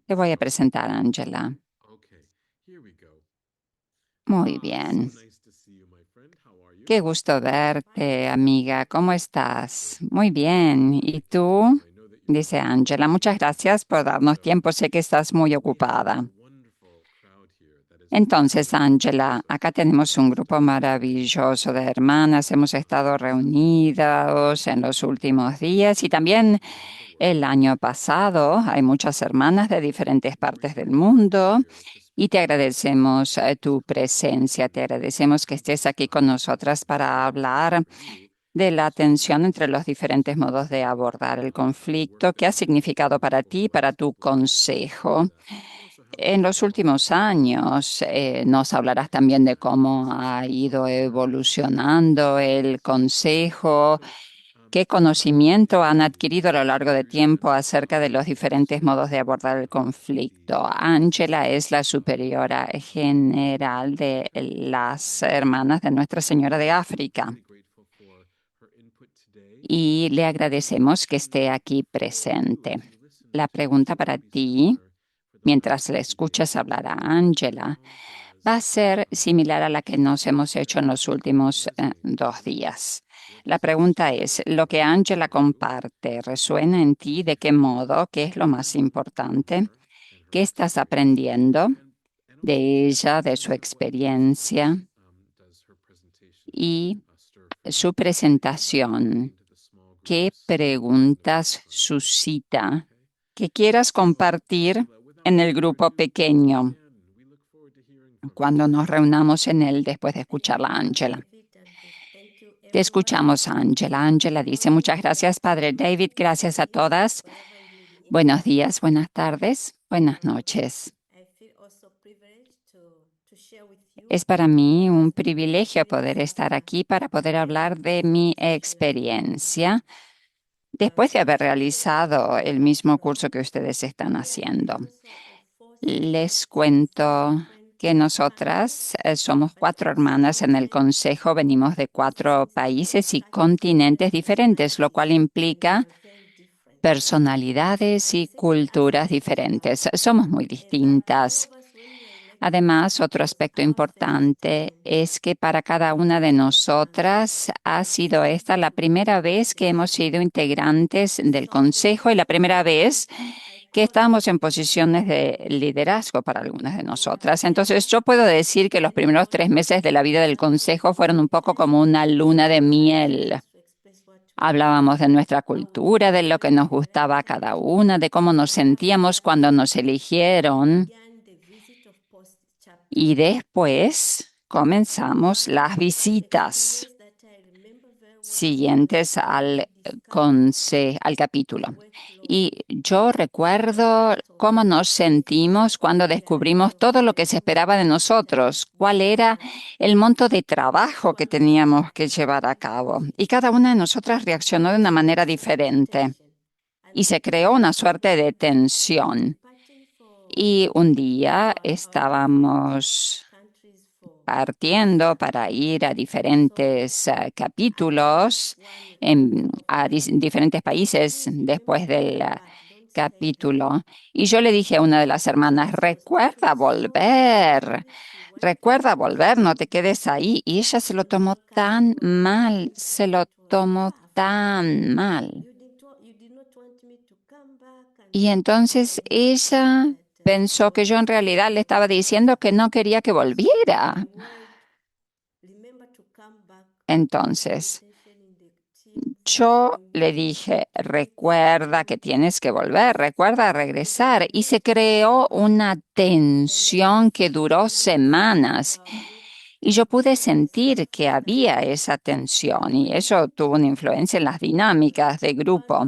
Te voy a presentar, Angela. Muy bien. Qué gusto verte, amiga. ¿Cómo estás? Muy bien. ¿Y tú? Dice Angela. Muchas gracias por darnos tiempo. Sé que estás muy ocupada. Entonces, Angela, acá tenemos un grupo maravilloso de hermanas. Hemos estado reunidas en los últimos días y también el año pasado. Hay muchas hermanas de diferentes partes del mundo y te agradecemos tu presencia. Te agradecemos que estés aquí con nosotras para hablar de la tensión entre los diferentes modos de abordar el conflicto. ¿Qué ha significado para ti, para tu consejo? En los últimos años, nos hablarás también de cómo ha ido evolucionando el consejo, qué conocimiento han adquirido a lo largo de tiempo acerca de los diferentes modos de abordar el conflicto. Ángela es la superiora general de las hermanas de Nuestra Señora de África y le agradecemos que esté aquí presente. La pregunta para ti, mientras le escuchas hablar a Ángela, va a ser similar a la que nos hemos hecho en los últimos 2 días. La pregunta es, ¿lo que Ángela comparte resuena en ti? ¿De qué modo? ¿Qué es lo más importante? ¿Qué estás aprendiendo de ella, de su experiencia y su presentación? ¿Qué preguntas suscita que quieras compartir en el grupo pequeño cuando nos reunamos en él después de escuchar a Ángela? Te escuchamos, Ángela. Ángela dice, muchas gracias, Padre David. Gracias a todas. Buenos días, buenas tardes, buenas noches. Es para mí un privilegio poder estar aquí para poder hablar de mi experiencia después de haber realizado el mismo curso que ustedes están haciendo. Les cuento que nosotras somos 4 hermanas en el consejo, venimos de 4 países y continentes diferentes, lo cual implica personalidades y culturas diferentes. Somos muy distintas. Además, otro aspecto importante es que para cada una de nosotras ha sido esta la primera vez que hemos sido integrantes del Consejo y la primera vez que estamos en posiciones de liderazgo para algunas de nosotras. Entonces, yo puedo decir que los primeros 3 meses de la vida del Consejo fueron un poco como una luna de miel. Hablábamos de nuestra cultura, de lo que nos gustaba a cada una, de cómo nos sentíamos cuando nos eligieron. Y después comenzamos las visitas siguientes al capítulo. Y yo recuerdo cómo nos sentimos cuando descubrimos todo lo que se esperaba de nosotros, cuál era el monto de trabajo que teníamos que llevar a cabo. Y cada una de nosotras reaccionó de una manera diferente y se creó una suerte de tensión. Y un día estábamos partiendo para ir a diferentes capítulos a diferentes países después del capítulo. Y yo le dije a una de las hermanas, recuerda volver, no te quedes ahí. Y ella se lo tomó tan mal, se lo tomó tan mal. Y entonces ella pensó que yo en realidad le estaba diciendo que no quería que volviera. Entonces, yo le dije, recuerda que tienes que volver, recuerda regresar. Y se creó una tensión que duró semanas. Y yo pude sentir que había esa tensión y eso tuvo una influencia en las dinámicas de grupo.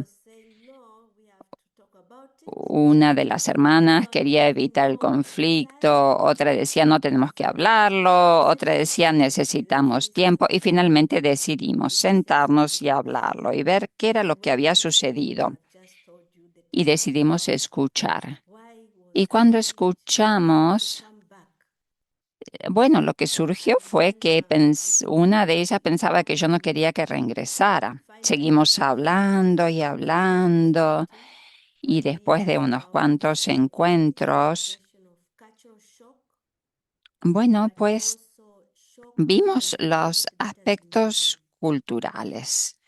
Una de las hermanas quería evitar el conflicto, otra decía no tenemos que hablarlo, otra decía necesitamos tiempo y finalmente decidimos sentarnos y hablarlo y ver qué era lo que había sucedido y decidimos escuchar. Y cuando escuchamos, bueno, lo que surgió fue que una de ellas pensaba que yo no quería que reingresara. Seguimos hablando y hablando. Y después de unos cuantos encuentros, bueno, pues vimos los aspectos culturales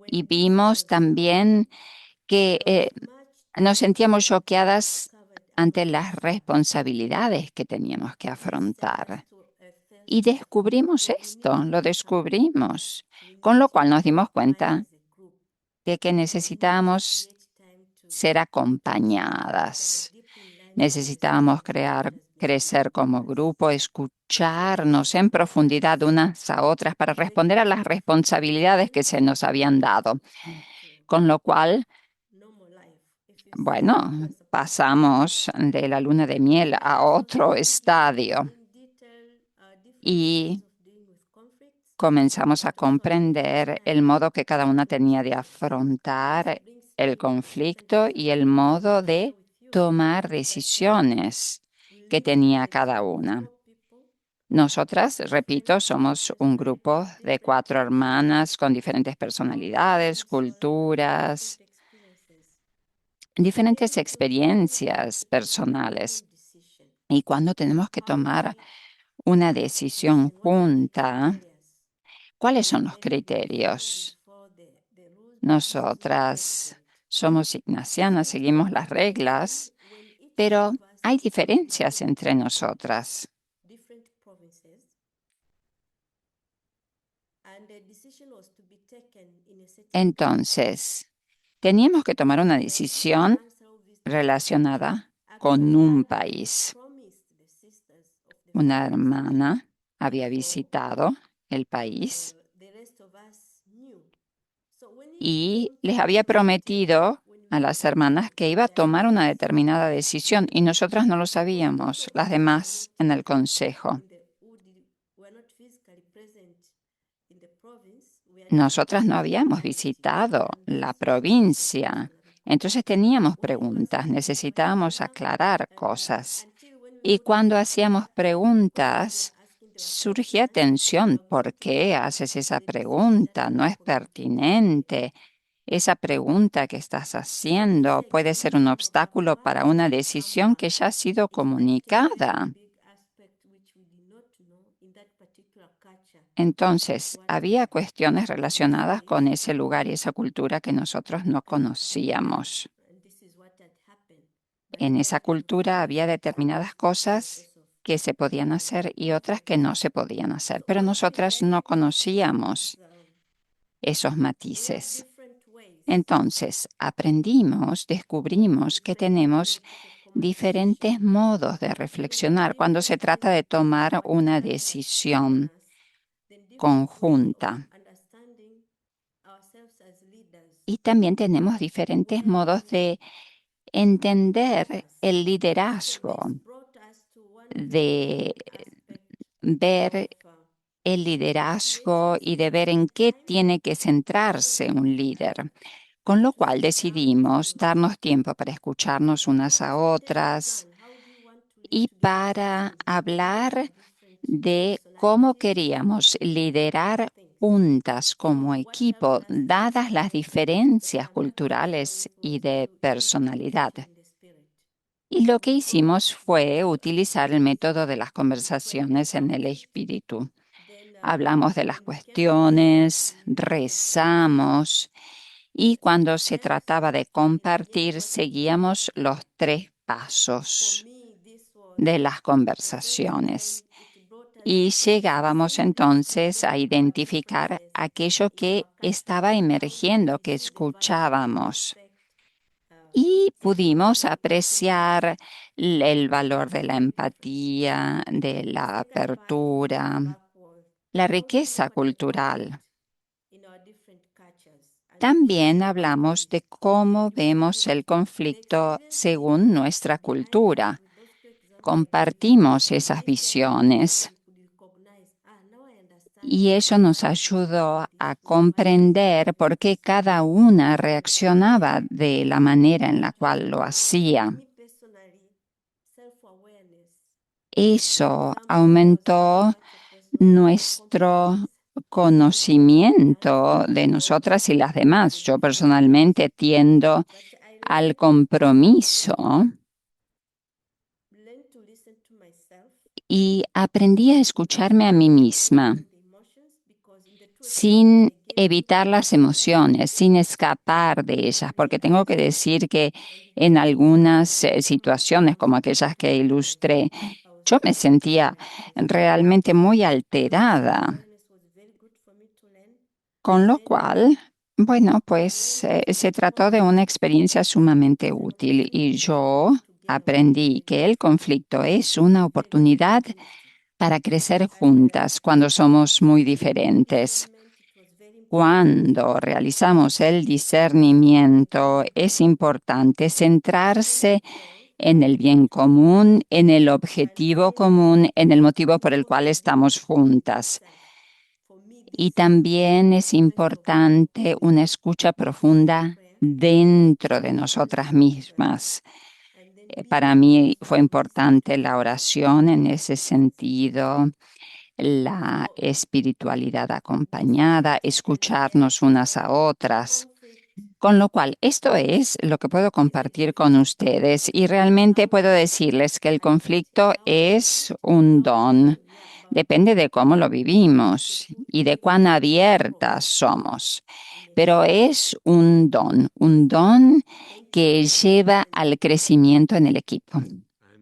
y vimos también que nos sentíamos choqueadas ante las responsabilidades que teníamos que afrontar. Y descubrimos esto, lo descubrimos, con lo cual nos dimos cuenta de que necesitábamos ser acompañadas. Necesitábamos crecer como grupo, escucharnos en profundidad unas a otras para responder a las responsabilidades que se nos habían dado. Con lo cual, bueno, pasamos de la luna de miel a otro estadio y comenzamos a comprender el modo que cada una tenía de afrontar el conflicto y el modo de tomar decisiones que tenía cada una. Nosotras, repito, somos un grupo de 4 hermanas con diferentes personalidades, culturas, diferentes experiencias personales. Y cuando tenemos que tomar una decisión junta, ¿cuáles son los criterios? Nosotras somos ignacianas, seguimos las reglas, pero hay diferencias entre nosotras. Entonces, teníamos que tomar una decisión relacionada con un país. Una hermana había visitado el país y les había prometido a las hermanas que iba a tomar una determinada decisión y nosotras no lo sabíamos, las demás en el consejo. Nosotras no habíamos visitado la provincia, entonces teníamos preguntas, necesitábamos aclarar cosas. Y cuando hacíamos preguntas, surgía tensión. ¿Por qué haces esa pregunta? No es pertinente. Esa pregunta que estás haciendo puede ser un obstáculo para una decisión que ya ha sido comunicada. Entonces, había cuestiones relacionadas con ese lugar y esa cultura que nosotros no conocíamos. En esa cultura había determinadas cosas que se podían hacer y otras que no se podían hacer, pero nosotras no conocíamos esos matices. Entonces, aprendimos, descubrimos que tenemos diferentes modos de reflexionar cuando se trata de tomar una decisión conjunta. Y también tenemos diferentes modos de entender el liderazgo, de ver el liderazgo y de ver en qué tiene que centrarse un líder. Con lo cual decidimos darnos tiempo para escucharnos unas a otras y para hablar de cómo queríamos liderar juntas como equipo, dadas las diferencias culturales y de personalidad. Y lo que hicimos fue utilizar el método de las conversaciones en el espíritu. Hablamos de las cuestiones, rezamos y cuando se trataba de compartir, seguíamos los 3 pasos de las conversaciones. y llegábamos entonces a identificar aquello que estaba emergiendo, que escuchábamos. Y pudimos apreciar el valor de la empatía, de la apertura, la riqueza cultural. También hablamos de cómo vemos el conflicto según nuestra cultura. Compartimos esas visiones y eso nos ayudó a comprender por qué cada una reaccionaba de la manera en la cual lo hacía. Eso aumentó nuestro conocimiento de nosotras y las demás. Yo personalmente tiendo al compromiso y aprendí a escucharme a mí misma sin evitar las emociones, sin escapar de ellas, porque tengo que decir que en algunas situaciones como aquellas que ilustré, yo me sentía realmente muy alterada, con lo cual, bueno, pues se trató de una experiencia sumamente útil y yo aprendí que el conflicto es una oportunidad para crecer juntas cuando somos muy diferentes. Cuando realizamos el discernimiento, es importante centrarse en el bien común, en el objetivo común, en el motivo por el cual estamos juntas. Y también es importante una escucha profunda dentro de nosotras mismas. Para mí fue importante la oración en ese sentido, la espiritualidad acompañada, escucharnos unas a otras. Con lo cual, esto es lo que puedo compartir con ustedes y realmente puedo decirles que el conflicto es un don. Depende de cómo lo vivimos y de cuán abiertas somos. Pero es un don que lleva al crecimiento en el equipo.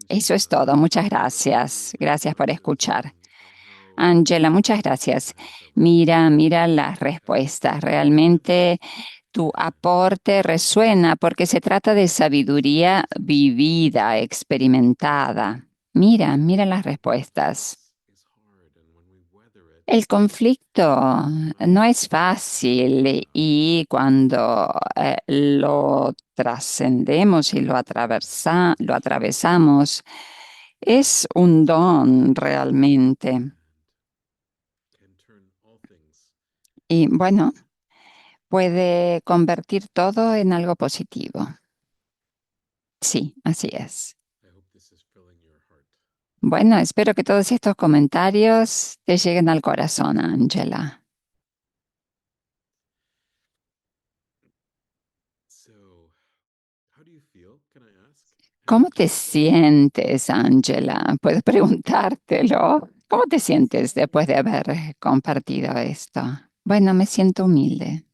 Eso es todo. Muchas gracias. Gracias por escuchar. Angela, muchas gracias. Mira las respuestas. Realmente tu aporte resuena porque se trata de sabiduría vivida, experimentada. Mira las respuestas. El conflicto no es fácil y cuando lo trascendemos y lo atravesamos, es un don realmente. Y bueno, puede convertir todo en algo positivo. Sí, así es. Bueno, espero que todos estos comentarios te lleguen al corazón, Angela. ¿Cómo te sientes, Angela? ¿Puedes preguntártelo? ¿Cómo te sientes después de haber compartido esto? Bueno, me siento humilde.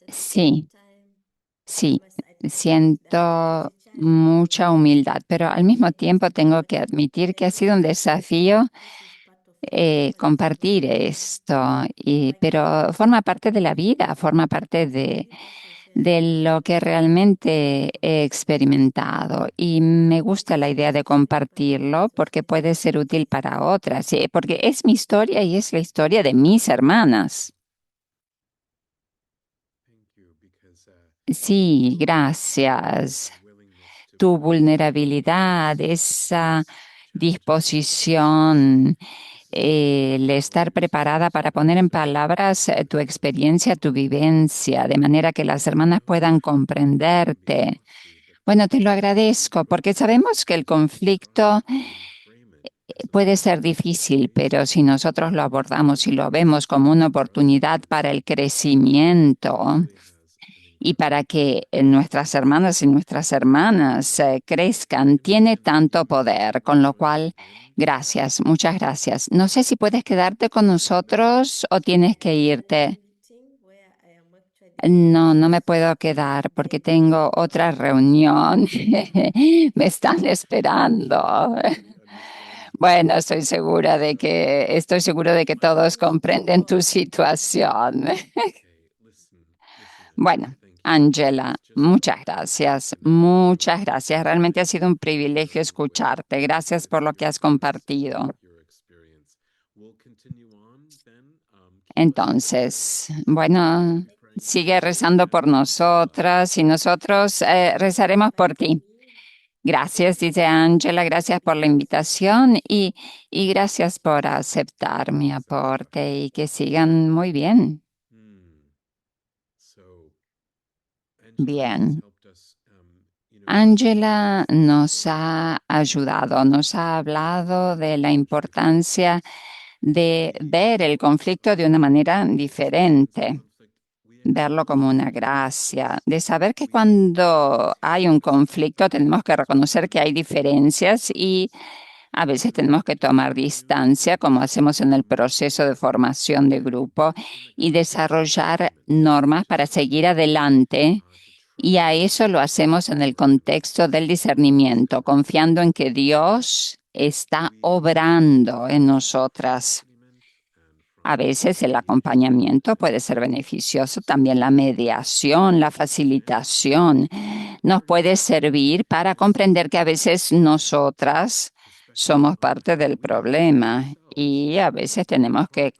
Sí, sí, siento mucha humildad, pero al mismo tiempo tengo que admitir que ha sido un desafío compartir esto, pero forma parte de la vida, forma parte de lo que realmente he experimentado y me gusta la idea de compartirlo porque puede ser útil para otras, porque es mi historia y es la historia de mis hermanas. Sí, gracias. Tu vulnerabilidad, esa disposición, el estar preparada para poner en palabras tu experiencia, tu vivencia, de manera que las hermanas puedan comprenderte. Bueno, te lo agradezco porque sabemos que el conflicto puede ser difícil, pero si nosotros lo abordamos y lo vemos como una oportunidad para el crecimiento, y para que nuestras hermanas y nuestras hermanas crezcan, tiene tanto poder, con lo cual, gracias, muchas gracias. No sé si puedes quedarte con nosotros o tienes que irte. No, no me puedo quedar porque tengo otra reunión. Me están esperando. Bueno, estoy seguro de que todos comprenden tu situación. Bueno, Angela, muchas gracias, muchas gracias. Realmente ha sido un privilegio escucharte. Gracias por lo que has compartido. Entonces, bueno, sigue rezando por nosotras y nosotros rezaremos por ti. Gracias, dice Angela, gracias por la invitación y gracias por aceptar mi aporte y que sigan muy bien. Bien. Angela nos ha ayudado, nos ha hablado de la importancia de ver el conflicto de una manera diferente, verlo como una gracia, de saber que cuando hay un conflicto tenemos que reconocer que hay diferencias y a veces tenemos que tomar distancia, como hacemos en el proceso de formación de grupo, y desarrollar normas para seguir adelante. Y a eso lo hacemos en el contexto del discernimiento, confiando en que Dios está obrando en nosotras. A veces el acompañamiento puede ser beneficioso, también la mediación, la facilitación nos puede servir para comprender que a veces nosotras somos parte del problema y a veces tenemos que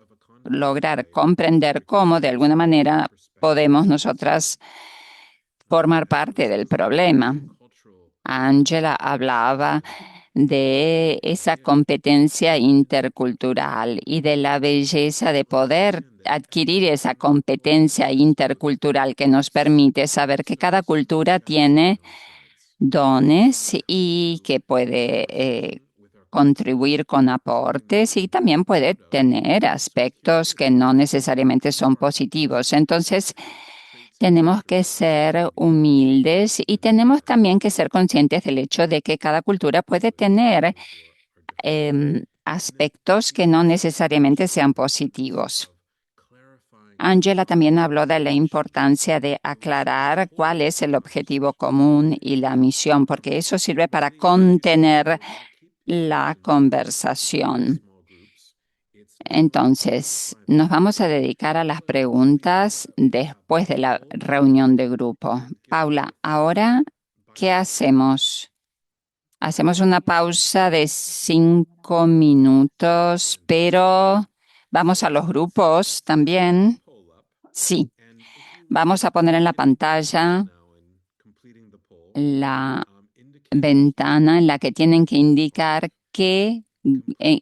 lograr comprender cómo de alguna manera podemos nosotras formar parte del problema. Angela hablaba de esa competencia intercultural y de la belleza de poder adquirir esa competencia intercultural que nos permite saber que cada cultura tiene dones y que puede contribuir con aportes y también puede tener aspectos que no necesariamente son positivos. Entonces, tenemos que ser humildes y tenemos también que ser conscientes del hecho de que cada cultura puede tener aspectos que no necesariamente sean positivos. Angela también habló de la importancia de aclarar cuál es el objetivo común y la misión, porque eso sirve para contener la conversación. Entonces, nos vamos a dedicar a las preguntas después de la reunión de grupo. Paula, ahora, ¿qué hacemos? Hacemos una pausa de 5 minutos, pero vamos a los grupos también. Sí, vamos a poner en la pantalla la ventana en la que tienen que indicar qué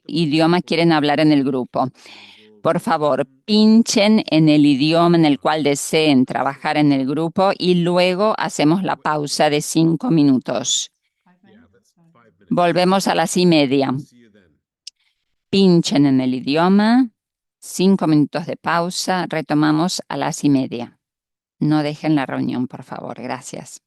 idioma quieren hablar en el grupo. Por favor, pinchen en el idioma en el cual deseen trabajar en el grupo y luego hacemos la pausa de 5 minutos. Volvemos a las 1:30. Pinchen en el idioma, 5 minutos de pausa, retomamos a las 1:30. No dejen la reunión, por favor. Gracias.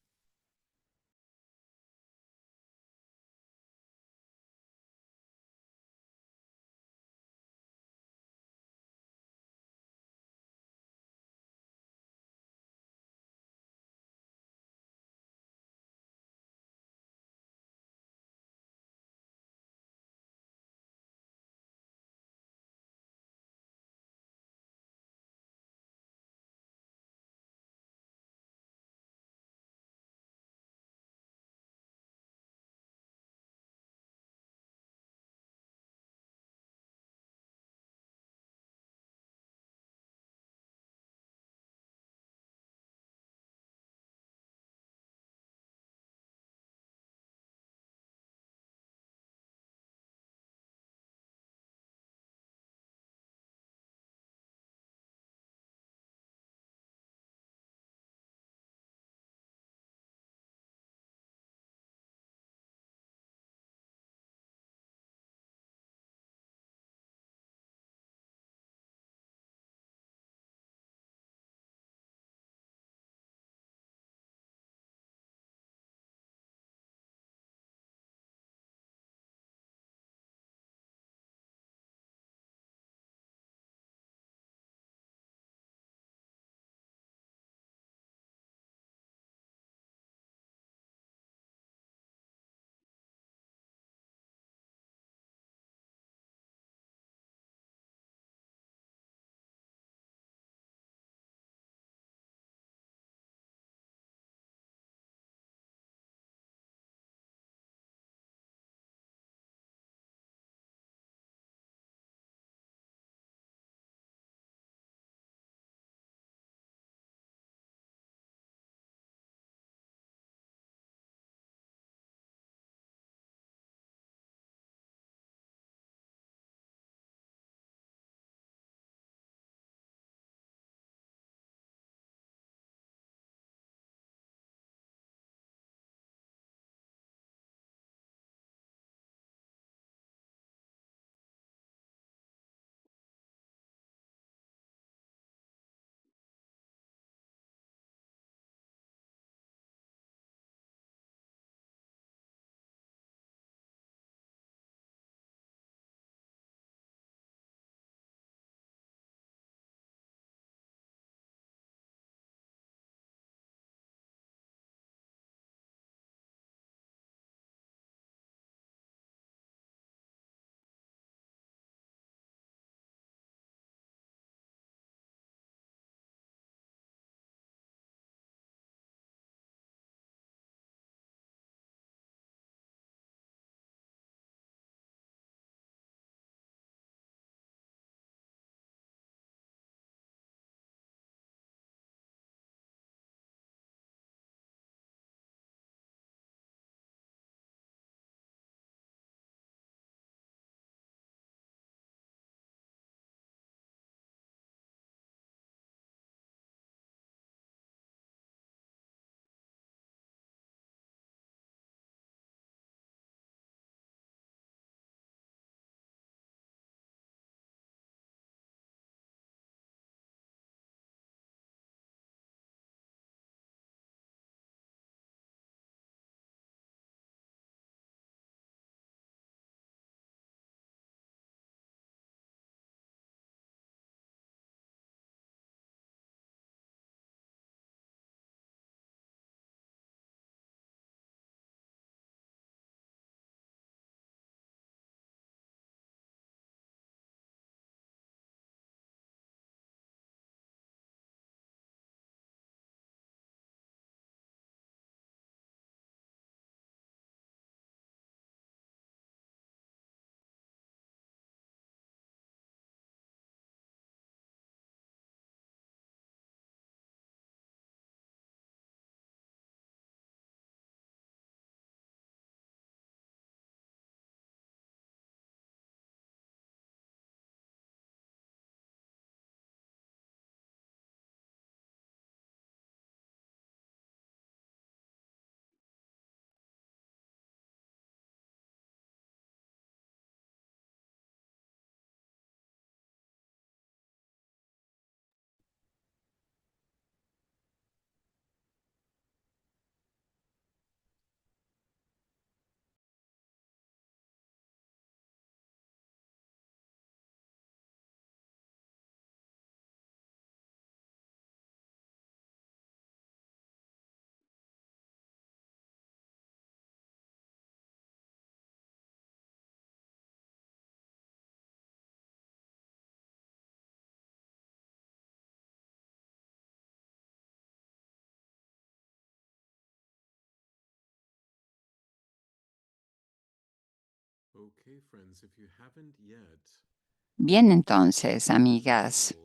Bien, entonces, amigas,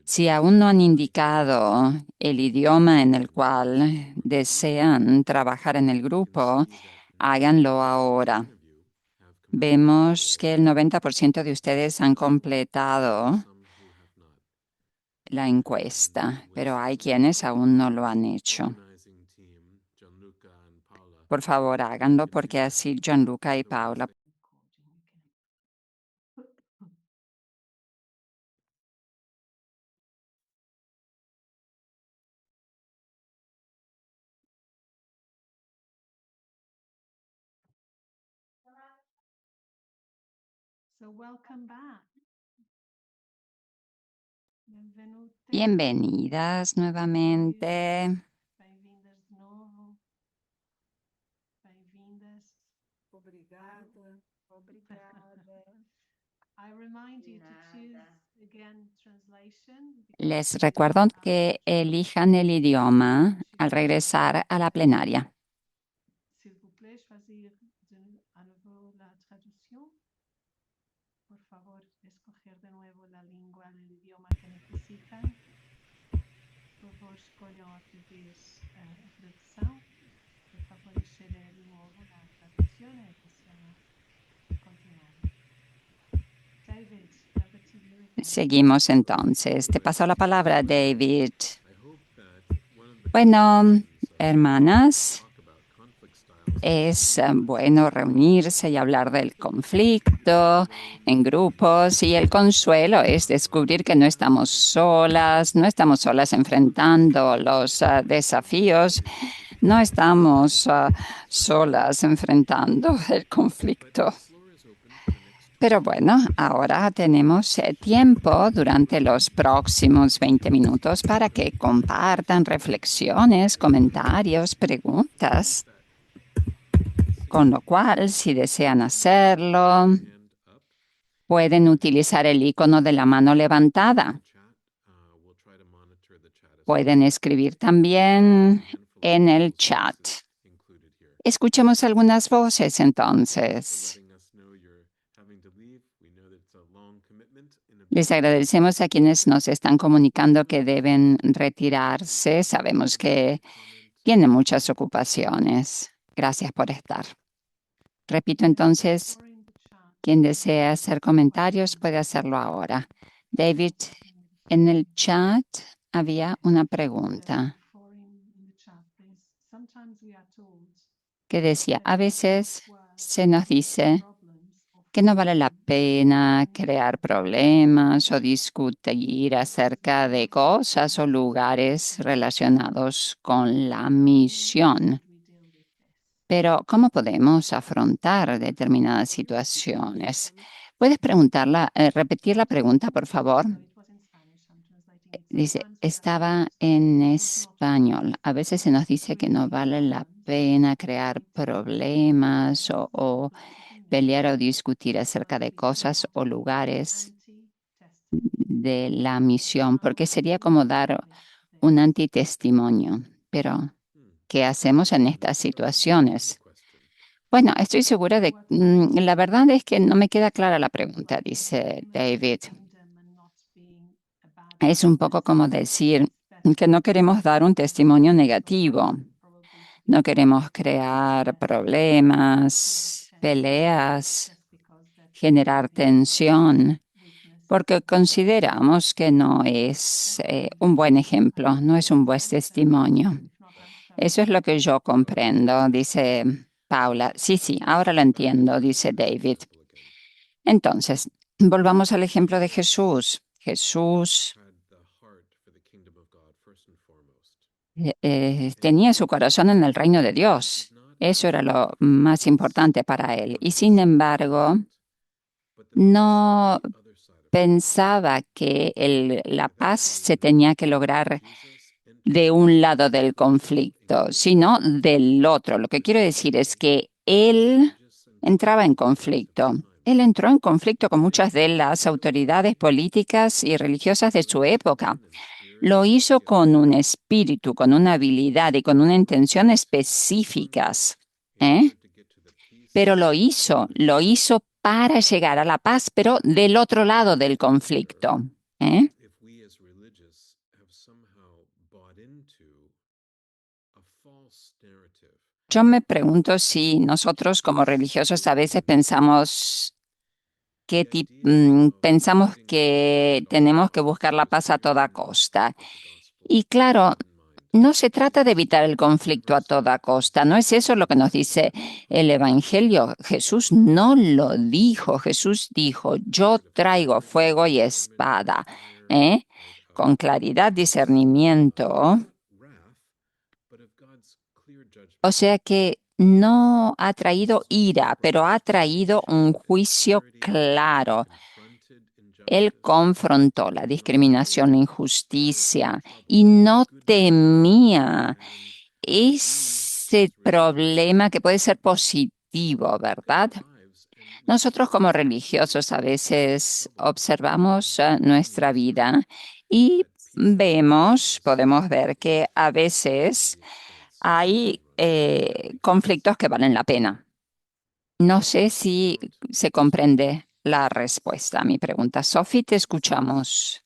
si aún no han indicado el idioma en el cual desean trabajar en el grupo, háganlo ahora. Vemos que el 90% de ustedes han completado la encuesta, pero hay quienes aún no lo han hecho. Por favor, háganlo porque así Gianluca y Paula. So welcome back. Benvenute. Bienvenidas nuevamente. Bem-vindas de novo. Bem-vindas. Obrigada, obrigada. I remind you to choose again translation. Les recuerdo que elijan el idioma al regresar a la plenaria. S'il vous plaît, choisir à nouveau la traducción. Por favor, escoger de nuevo la lengua, el idioma que necesitan. Por favor, escolham outra vez a tradução. Por favor, escolher de novo la traducción y empezamos a continuar. David, over to you again. Seguimos entonces. Te paso la palabra, David. Bueno, hermanas, es bueno reunirse y hablar del conflicto en grupos y el consuelo es descubrir que no estamos solas enfrentando los desafíos, no estamos solas enfrentando el conflicto. Pero bueno, ahora tenemos tiempo durante los próximos 20 minutos para que compartan reflexiones, comentarios, preguntas. Con lo cual, si desean hacerlo, pueden utilizar el icono de la mano levantada. Pueden escribir también en el chat. Escuchemos algunas voces entonces. Les agradecemos a quienes nos están comunicando que deben retirarse. Sabemos que tienen muchas ocupaciones. Gracias por estar. Repito entonces, quien desea hacer comentarios puede hacerlo ahora. David, en el chat había una pregunta que decía, a veces se nos dice que no vale la pena crear problemas o discutir acerca de cosas o lugares relacionados con la misión. Pero, ¿cómo podemos afrontar determinadas situaciones? ¿Puedes repetir la pregunta, por favor? Dice, estaba en español. A veces se nos dice que no vale la pena crear problemas o pelear o discutir acerca de cosas o lugares de la misión, porque sería como dar un antitestimonio. Pero, ¿qué hacemos en estas situaciones? Bueno, estoy segura de... la verdad es que no me queda clara la pregunta, dice David. Es un poco como decir que no queremos dar un testimonio negativo. No queremos crear problemas, peleas, generar tensión, porque consideramos que no es un buen ejemplo, no es un buen testimonio. Eso es lo que yo comprendo, dice Paula. Sí, ahora lo entiendo, dice David. Entonces, volvamos al ejemplo de Jesús. Jesús tenía su corazón en el reino de Dios. Eso era lo más importante para él. Y sin embargo, no pensaba que la paz se tenía que lograr de un lado del conflicto, sino del otro. Lo que quiero decir es que él entraba en conflicto. Él entró en conflicto con muchas de las autoridades políticas y religiosas de su época. Lo hizo con un espíritu, con una habilidad y con una intención específicas. pero lo hizo para llegar a la paz, pero del otro lado del conflicto. ¿Eh? Yo me pregunto si nosotros como religiosos a veces pensamos que tenemos que buscar la paz a toda costa. Y claro, no se trata de evitar el conflicto a toda costa, no es eso lo que nos dice el Evangelio. Jesús no lo dijo, Jesús dijo, yo traigo fuego y espada, ¿eh? Con claridad, discernimiento. O sea que no ha traído ira, pero ha traído un juicio claro. Él confrontó la discriminación, la injusticia y no temía ese problema que puede ser positivo, ¿verdad? Nosotros como religiosos a veces observamos nuestra vida y podemos ver que a veces hay conflictos que valen la pena. No sé si se comprende la respuesta a mi pregunta. Sophie, te escuchamos.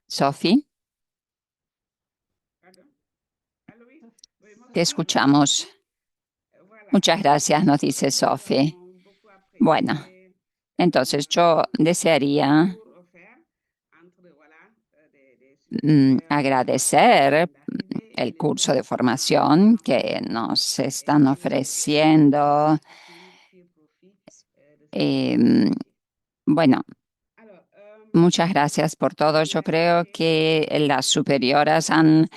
Sophie, Pardon? Allô, oui? Oui, te bonsoir. escuchamos. Voilà. Muchas gracias, nos dice Nous Sophie. avons beaucoup Bueno, apprécié entonces yo le desearía parcours offert entre, voilà, des super agradecer d'arrivée et el les curso de participants formación que rencontrés nos et están ofreciendo. tire profit de cette Em, opportunité. bueno, Alors, muchas gracias por todo. j'ai Yo creo apprécié que las beaucoup de superioras han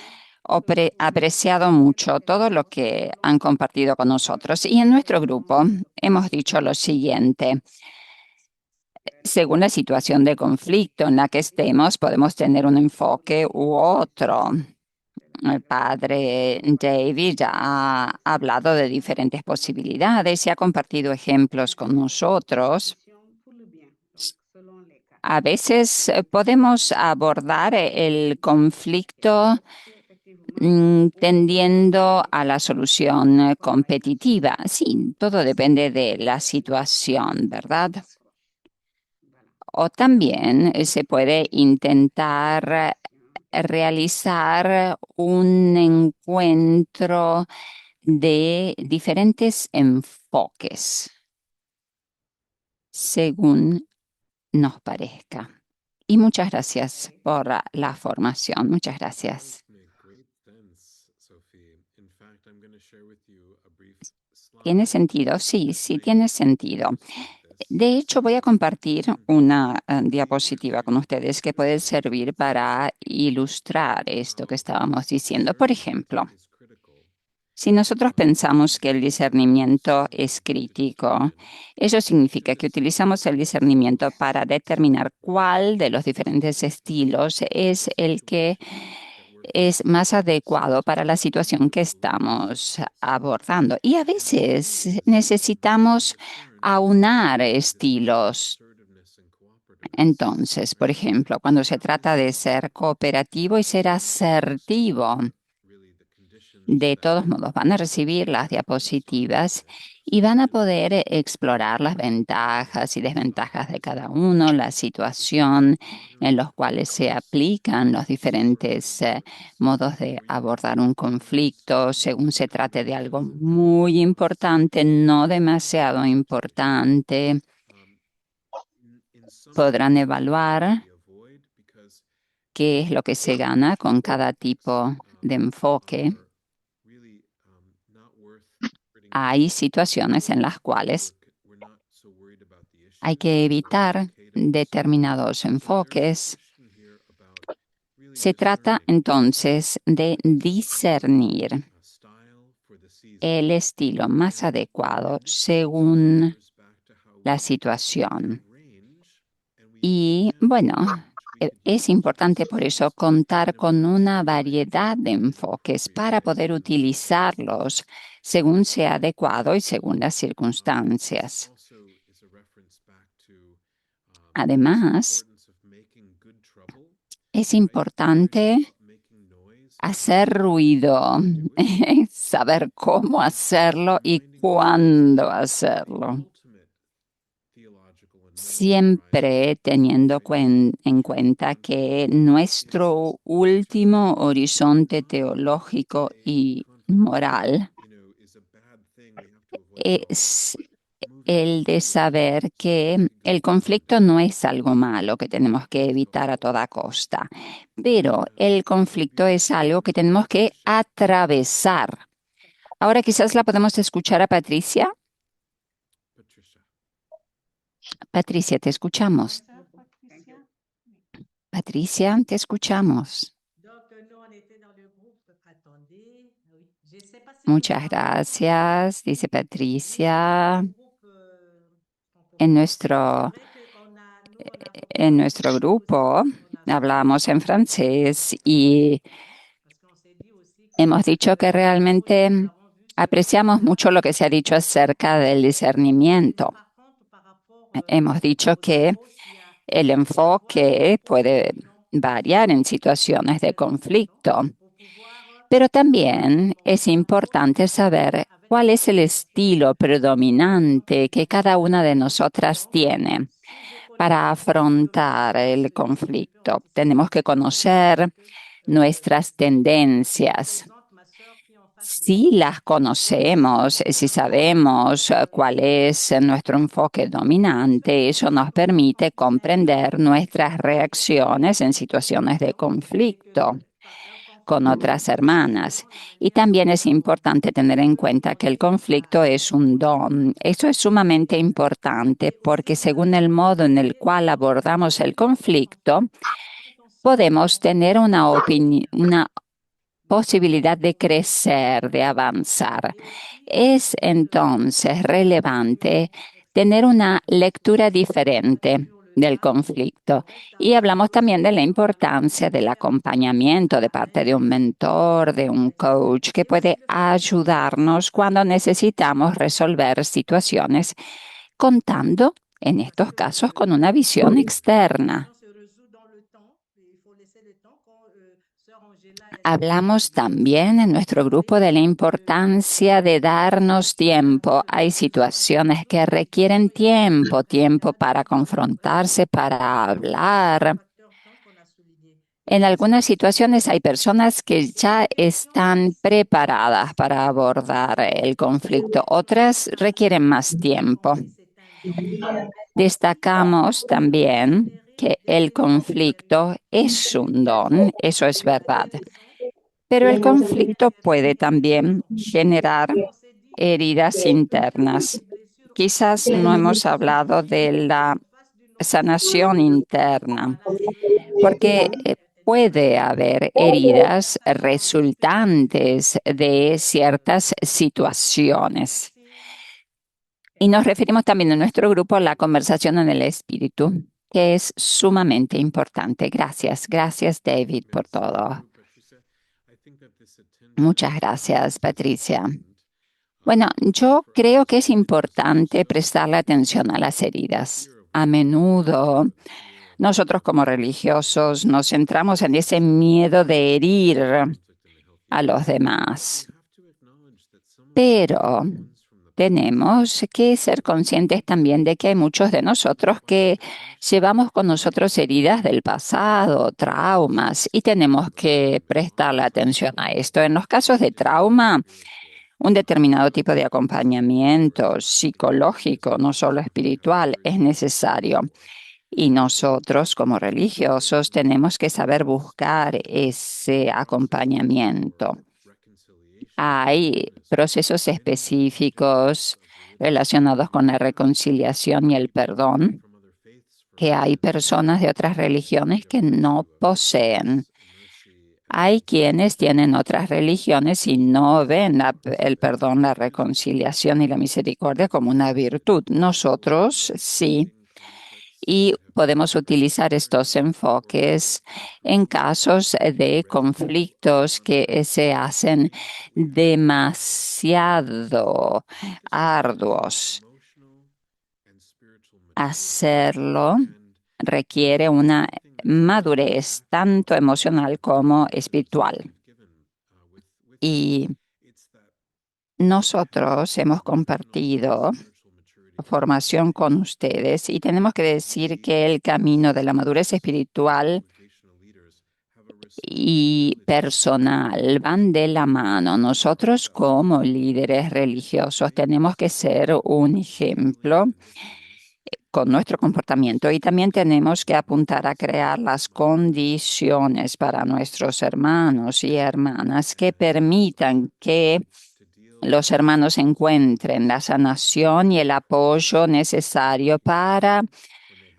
participation, surtout apreciado celles mucho qui todo lo ont fait que écho han compartido con nosotros. Y en nuestro grupo hemos dicho lo siguiente. Según la situación de conflicto en la que estemos, podemos tener un enfoque u otro. El padre David ya ha hablado de diferentes posibilidades y ha compartido ejemplos con nosotros. pour le bien, donc selon les cas. A veces podemos abordar el conflicto Effectivement, tendiendo a la solución competitiva. Sí, todo depende de la situación, ¿verdad? O también se puede intentar realizar un encuentro de diferentes enfoques, según nos parezca. Y muchas gracias por la formación. Muchas gracias. ¿Tiene sentido? Sí, sí, tiene sentido. De hecho, voy a compartir una diapositiva con ustedes que puede servir para ilustrar esto que estábamos diciendo. Por ejemplo, si nosotros pensamos que el discernimiento es crítico, eso significa que utilizamos el discernimiento para determinar cuál de los diferentes estilos es el que es más adecuado para la situación que estamos abordando. Y a veces necesitamos aunar estilos. Entonces, por ejemplo, cuando se trata de ser cooperativo y ser asertivo, de todos modos van a recibir las diapositivas y van a poder explorar las ventajas y desventajas de cada uno, la situación en los cuales se aplican los diferentes modos de abordar un conflicto, según se trate de algo muy importante, no demasiado importante. Podrán evaluar qué es lo que se gana con cada tipo de enfoque. Hay situaciones en las cuales hay que evitar determinados enfoques. Se trata entonces de discernir el estilo más adecuado según la situación. Y bueno, es importante por eso contar con una variedad de enfoques para poder utilizarlos según sea adecuado y según las circunstancias. Además, es importante Hacer ruido, saber cómo hacerlo y cuándo hacerlo. Siempre teniendo en cuenta que nuestro último horizonte teológico y moral es el de saber que el conflicto no es algo malo que tenemos que evitar a toda costa, pero el conflicto es algo que tenemos que atravesar. Ahora quizás la podemos escuchar a Patricia. Patricia, te escuchamos. Thank you. Patricia, te escuchamos. Muchas gracias, dice Patricia. En nuestro, en nuestro grupo hablamos en francés y hemos dicho que realmente apreciamos mucho lo que se ha dicho acerca del discernimiento. Hemos dicho que el enfoque puede variar en situaciones de conflicto, pero también es importante saber cuál es el estilo predominante que cada una de nosotras tiene para afrontar el conflicto. Tenemos que conocer nuestras tendencias. Si las conocemos, si sabemos cuál es nuestro enfoque dominante, eso nos permite comprender nuestras reacciones en situaciones de conflicto con otras hermanas. Y también es importante tener en cuenta que el conflicto es un don. Eso es sumamente importante porque según el modo en el cual abordamos el conflicto, podemos tener una posibilidad de crecer, de avanzar. Es entonces relevante tener una lectura diferente del conflicto. Y hablamos también de la importancia del acompañamiento de parte de un mentor, de un coach, que puede ayudarnos cuando necesitamos resolver situaciones, contando, en estos casos, con una visión externa. Hablamos también en nuestro grupo de la importancia de darnos tiempo. Hay situaciones que requieren tiempo, tiempo para confrontarse, para hablar. En algunas situaciones hay personas que ya están preparadas para abordar el conflicto, otras requieren más tiempo. Destacamos también que el conflicto es un don, eso es verdad. Pero el conflicto puede también generar heridas internas. Quizás no hemos hablado de la sanación interna, porque puede haber heridas resultantes de ciertas situaciones. Y nos referimos también en nuestro grupo a la conversación en el espíritu, que es sumamente importante. Gracias, gracias David por todo. Muchas gracias, Patricia. Bueno, yo creo que es importante prestarle atención a las heridas. A menudo, nosotros como religiosos nos centramos en ese miedo de herir a los demás. Pero tenemos que ser conscientes también de que hay muchos de nosotros que llevamos con nosotros heridas del pasado, traumas, y tenemos que prestarle atención a esto. En los casos de trauma, un determinado tipo de acompañamiento psicológico, no solo espiritual, es necesario. Y nosotros, como religiosos, tenemos que saber buscar ese acompañamiento. Hay procesos específicos relacionados con la reconciliación y el perdón que hay personas de otras religiones que no poseen. Hay quienes tienen otras religiones y no ven el perdón, la reconciliación y la misericordia como una virtud. Nosotros sí. Y podemos utilizar estos enfoques en casos de conflictos que se hacen demasiado arduos. Hacerlo requiere una madurez tanto emocional como espiritual. Y nosotros hemos compartido formación con ustedes y tenemos que decir que el camino de la madurez espiritual y personal van de la mano. Nosotros como líderes religiosos tenemos que ser un ejemplo con nuestro comportamiento y también tenemos que apuntar a crear las condiciones para nuestros hermanos y hermanas que permitan que los hermanos encuentren la sanación y el apoyo necesario para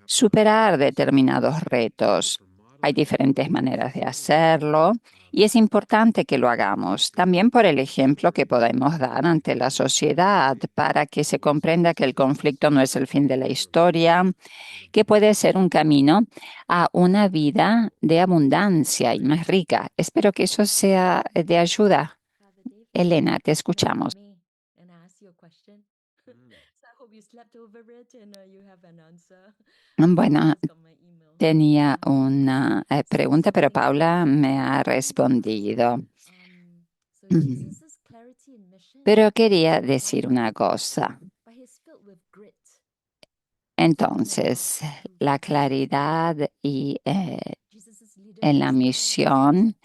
superar determinados retos. Hay diferentes maneras de hacerlo y es importante que lo hagamos, también por el ejemplo que podemos dar ante la sociedad para que se comprenda que el conflicto no es el fin de la historia, que puede ser un camino a una vida de abundancia y más rica. Espero que eso sea de ayuda. Elena, te escuchamos. Bueno, tenía una pregunta, pero Paula me ha respondido. Pero quería decir una cosa. Entonces, la claridad y en la misión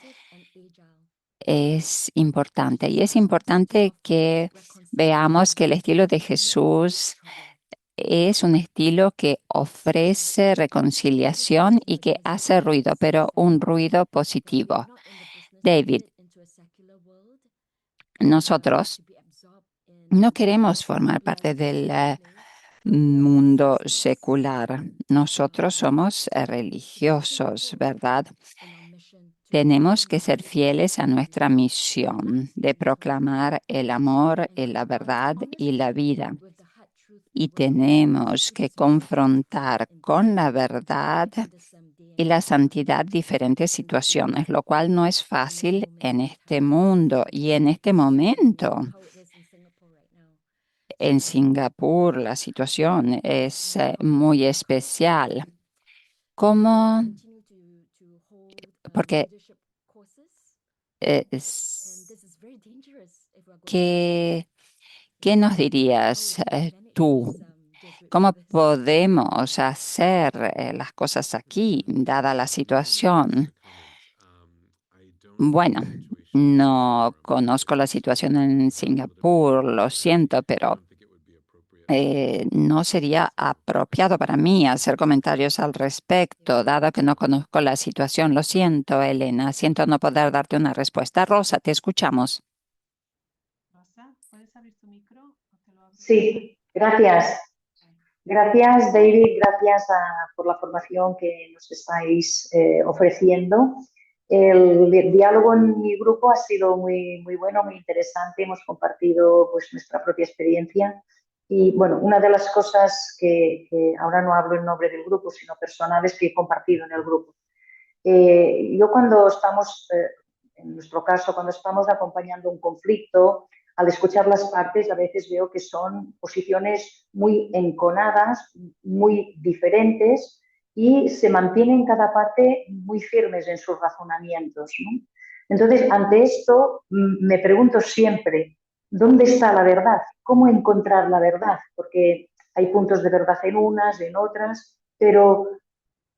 es importante. Y es importante que veamos que el estilo de Jesús es un estilo que ofrece reconciliación y que hace ruido, pero un ruido positivo. David, nosotros no queremos formar parte del mundo secular. Nosotros somos religiosos, ¿verdad? Tenemos que ser fieles a nuestra misión de proclamar el amor, la verdad y la vida. Y tenemos que confrontar con la verdad y la santidad diferentes situaciones, lo cual no es fácil en este mundo y en este momento. En Singapur la situación es muy especial. ¿Cómo? Porque ¿qué, qué nos dirías tú? ¿Cómo podemos hacer las cosas aquí, dada la situación? Bueno, no conozco la situación en Singapur, lo siento, pero no sería apropiado para mí hacer comentarios al respecto, dado que no conozco la situación. Lo siento, Elena, siento no poder darte una respuesta. Rosa, te escuchamos. Rosa, ¿puedes abrir tu micro o te lo abro? Sí, gracias. Gracias, David, gracias por la formación que nos estáis ofreciendo. El diálogo en mi grupo ha sido muy, muy bueno, muy interesante. Hemos compartido pues, nuestra propia experiencia. Y bueno, una de las cosas que ahora no hablo en nombre del grupo, sino personales que he compartido en el grupo. Yo cuando estamos, en nuestro caso, cuando estamos acompañando un conflicto, al escuchar las partes, a veces veo que son posiciones muy enconadas, muy diferentes y se mantienen cada parte muy firmes en sus razonamientos, ¿no? Entonces, ante esto, me pregunto siempre, ¿dónde está la verdad? ¿Cómo encontrar la verdad? Porque hay puntos de verdad en unas, en otras, pero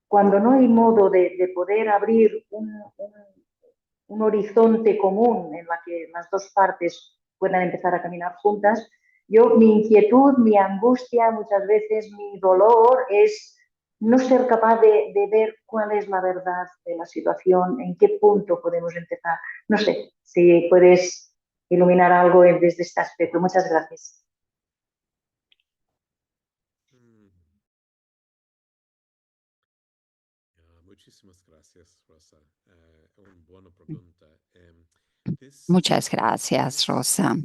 cuando no hay modo de poder abrir un horizonte común en la que las dos partes puedan empezar a caminar juntas, mi inquietud, mi angustia, muchas veces mi dolor es no ser capaz de ver cuál es la verdad de la situación, en qué punto podemos empezar. No sé si puedes iluminar algo desde este aspecto. Muchas gracias. Muchísimas gracias, Rosa. Una buena pregunta. Muchas gracias, Rosa.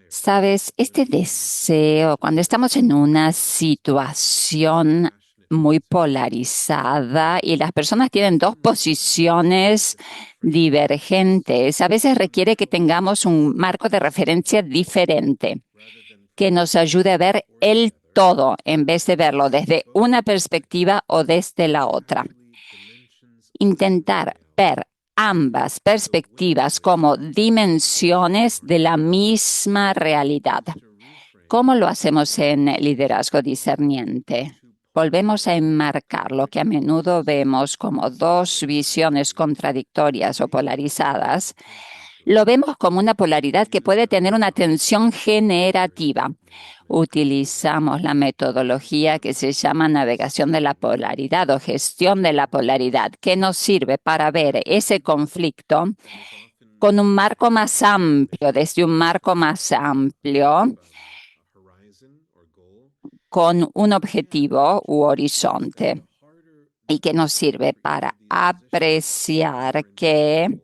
Sabes, este deseo, cuando estamos en una situación muy polarizada y las personas tienen dos posiciones divergentes, a veces requiere que tengamos un marco de referencia diferente que nos ayude a ver el todo en vez de verlo desde una perspectiva o desde la otra. Intentar ver ambas perspectivas como dimensiones de la misma realidad. ¿Cómo lo hacemos en liderazgo discerniente? Volvemos a enmarcar lo que a menudo vemos como dos visiones contradictorias o polarizadas. Lo vemos como una polaridad que puede tener una tensión generativa. Utilizamos la metodología que se llama navegación de la polaridad o gestión de la polaridad, que nos sirve para ver ese conflicto con un marco más amplio, desde un marco más amplio, con un objetivo u horizonte, y que nos sirve para apreciar que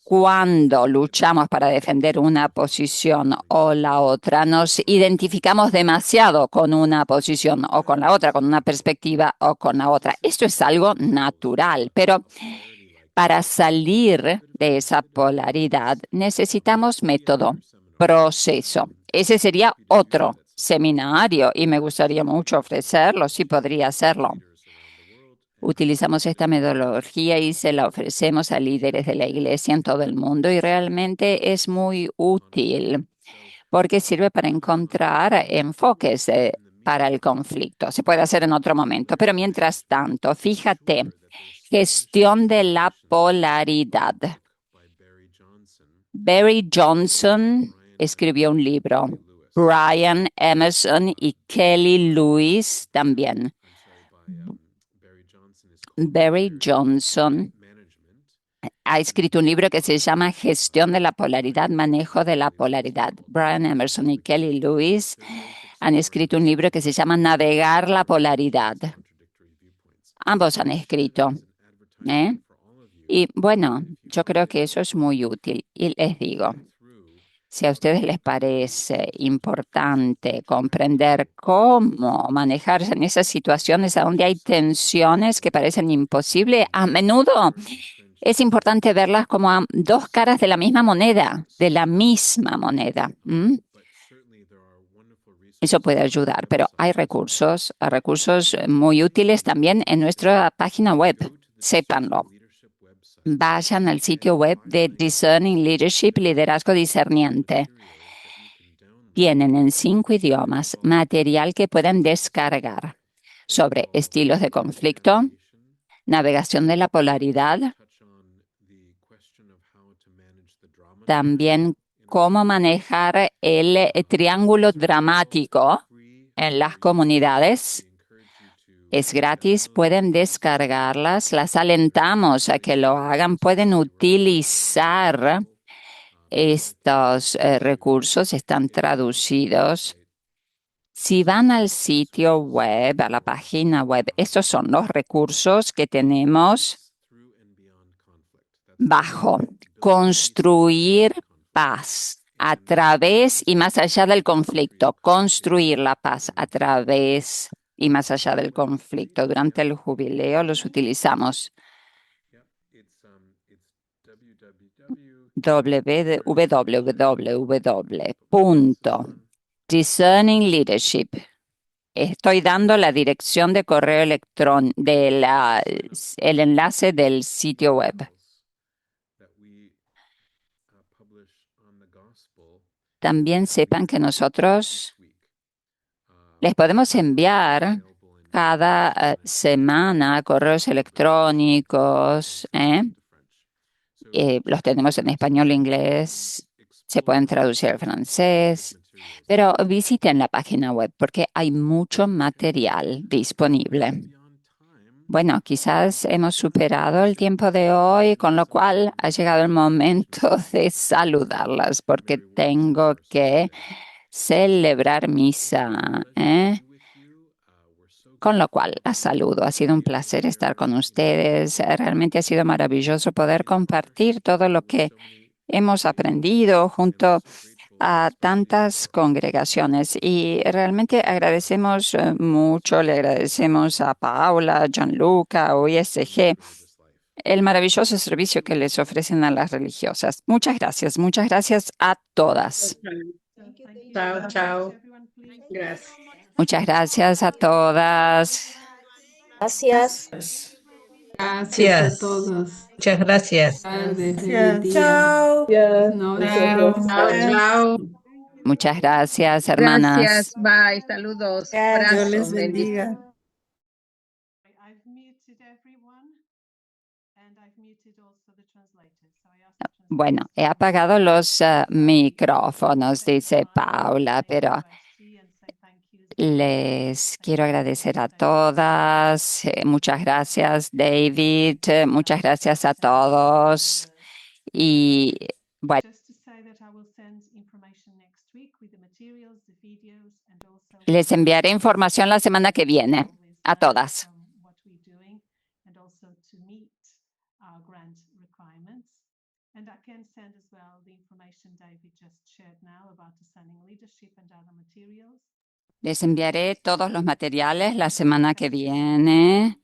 cuando luchamos para defender una posición o la otra, nos identificamos demasiado con una posición o con la otra, con una perspectiva o con la otra. Esto es algo natural, pero para salir de esa polaridad necesitamos método, proceso. Ese sería otro seminario y me gustaría mucho ofrecerlo, si podría hacerlo. Utilizamos esta metodología y se la ofrecemos a líderes de la iglesia en todo el mundo y realmente es muy útil porque sirve para encontrar enfoques para el conflicto. Se puede hacer en otro momento, pero mientras tanto, fíjate, gestión de la polaridad. Barry Johnson escribió un libro, Brian Emerson y Kelly Lewis también. Barry Johnson ha escrito un libro que se llama Gestión de la polaridad, manejo de la polaridad. Brian Emerson y Kelly Lewis han escrito un libro que se llama Navegar la polaridad. Ambos han escrito. Y bueno, yo creo que eso es muy útil. Y les digo, si a ustedes les parece importante comprender cómo manejarse en esas situaciones donde hay tensiones que parecen imposibles, a menudo es importante verlas como dos caras de la misma moneda, de la misma moneda. Eso puede ayudar, pero hay recursos muy útiles también en nuestra página web. Sépanlo. Vayan al sitio web de Discerning Leadership, Liderazgo Discerniente. Tienen en 5 idiomas material que pueden descargar sobre estilos de conflicto, navegación de la polaridad, también cómo manejar el triángulo dramático en las comunidades. Es gratis, pueden descargarlas, las alentamos a que lo hagan, pueden utilizar estos recursos, están traducidos. Si van al sitio web, a la página web, estos son los recursos que tenemos bajo construir paz a través y más allá del conflicto, construir la paz a través y más allá del conflicto. Durante el jubileo los utilizamos. www.discerning leadership. Estoy dando la dirección de correo electrónico, el enlace del sitio web. También sepan que nosotros les podemos enviar cada semana correos electrónicos. Los tenemos en español e inglés, se pueden traducir al francés, pero visiten la página web porque hay mucho material disponible. Bueno, quizás hemos superado el tiempo de hoy, con lo cual ha llegado el momento de saludarlas porque tengo que celebrar misa. Con lo cual, las saludo. Ha sido un placer estar con ustedes. Realmente ha sido maravilloso poder compartir todo lo que hemos aprendido junto a tantas congregaciones y realmente agradecemos mucho, le agradecemos a Paula, Gianluca, OISG, el maravilloso servicio que les ofrecen a las religiosas. Muchas gracias a todas. Chao, chao. Gracias. Muchas gracias a todas. Gracias. Gracias a todos. Muchas gracias. Tarde, feliz Gracias. día. Chao. Buenas noches. Chao. Chao. Muchas gracias, hermanas. Gracias, bye, saludos, Dios abrazo, les bendiciones. bendiga. I've muted everyone and I've muted also the translator. So I asked the Bueno, he translators apagado los micrófonos, dice Paula, pero les quiero agradecer a todas. Muchas gracias, David. Muchas gracias a todos. Y bueno, just to say that I will send information next week with the materials, the videos, and also les enviaré información la semana que viene a todas. what we're doing and also to meet our grant requirements. And I can send as well the information David just shared now about assigning leadership and other materials. Les enviaré todos los materiales la semana que viene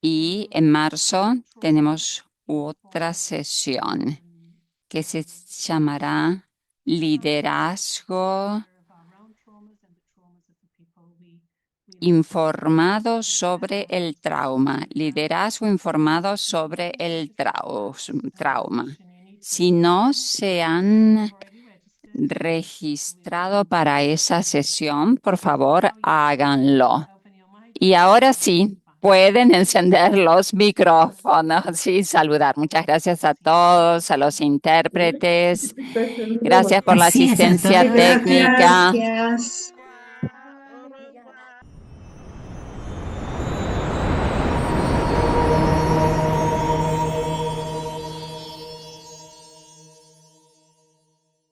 y en marzo tenemos otra sesión que se llamará Liderazgo informado sobre el trauma. Liderazgo informado sobre el trauma. Si no se han registrado para esa sesión, por favor, háganlo. Y ahora sí, pueden encender los micrófonos y saludar. Muchas gracias a todos, a los intérpretes. Gracias por la asistencia técnica. Gracias.